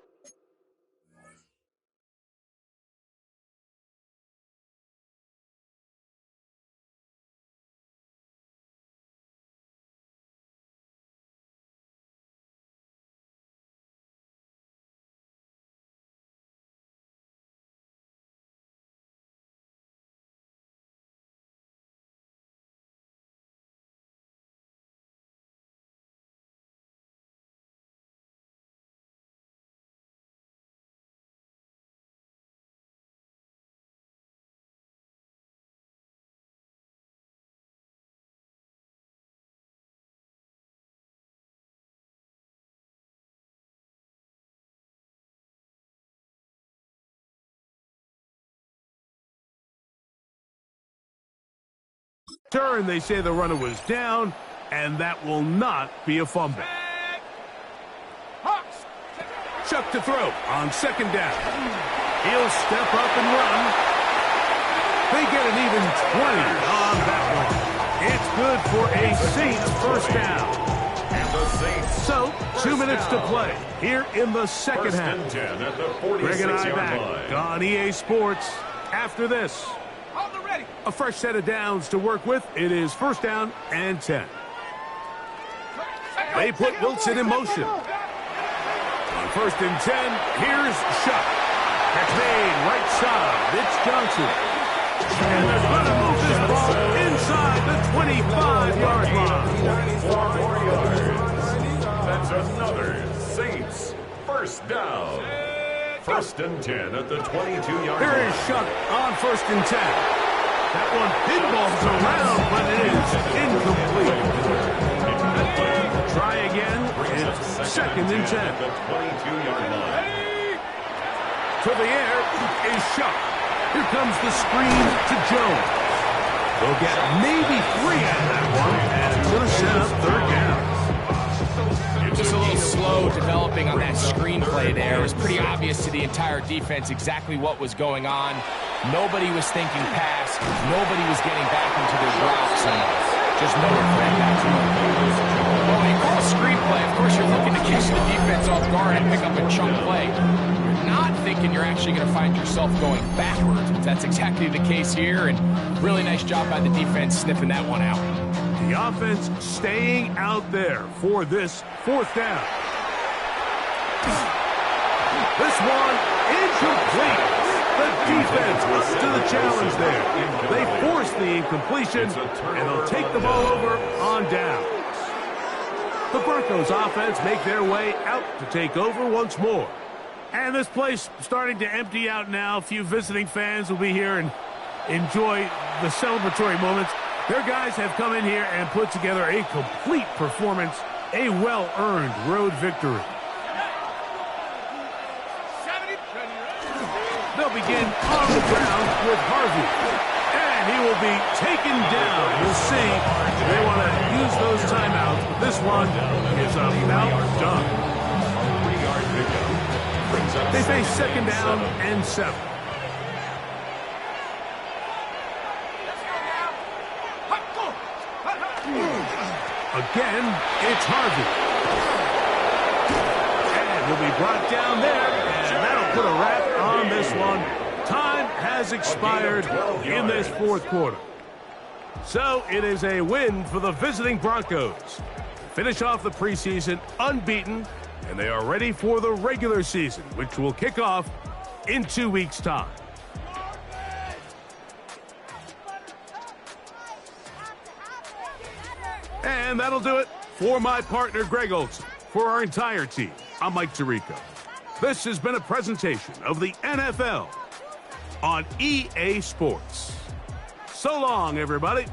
Turn, they say the runner was down, and that will not be a fumble. Chuck to throw on second down. He'll step up and run. They get an even 20 on that one. It's good for a Saints first down. And the Saints. So, 2 minutes to play here in the second half. First and 10 at the Greg and I 46-yard back line. on EA Sports after this. A fresh set of downs to work with. It is first down and 10. They put Wilson in motion. On first and 10, here's Shuck. That's made right side. It's Johnson. And they're going to move this ball inside the 25-yard line. 4 yards. That's another Saints first down. First and 10 at the 22-yard line. Here is Shuck on first and 10. That one pinballs around, but it is incomplete. Try again. It's second and 10. The 22-yard line. To the air is Shuck. Here comes the screen to Jones. They'll get maybe 3 out of that one, and it's going to set up third down. Just a little slow developing on that screenplay there. It was pretty obvious to the entire defense exactly what was going on. Nobody was thinking pass. Nobody was getting back into their drops, and just nowhere for that guy to move. Well, when you call a screenplay, of course you're looking to catch the defense off guard and pick up a chunk play. You're not thinking you're actually going to find yourself going backwards. That's exactly the case here, and really nice job by the defense sniffing that one out. The offense staying out there for this fourth down. This one incomplete. The defense was to the challenge there. They forced the incompletion, and they'll take the ball over on downs. The Broncos offense make their way out to take over once more. And this place starting to empty out now. A few visiting fans will be here and enjoy the celebratory moments. Their guys have come in here and put together a complete performance, a well-earned road victory. They'll begin on the ground with Harvey. And he will be taken down. We'll see. They want to use those timeouts, but this one is about done. 3-yard pickup. They face second down and 7. Again, it's Harvey. And he'll be brought down there, and that'll put a wrap on this one. Time has expired in this fourth quarter. So it is a win for the visiting Broncos. Finish off the preseason unbeaten, and they are ready for the regular season, which will kick off in 2 weeks' time. And that'll do it for my partner, Greg Olson. For our entire team, I'm Mike Tirico. This has been a presentation of the NFL on EA Sports. So long, everybody.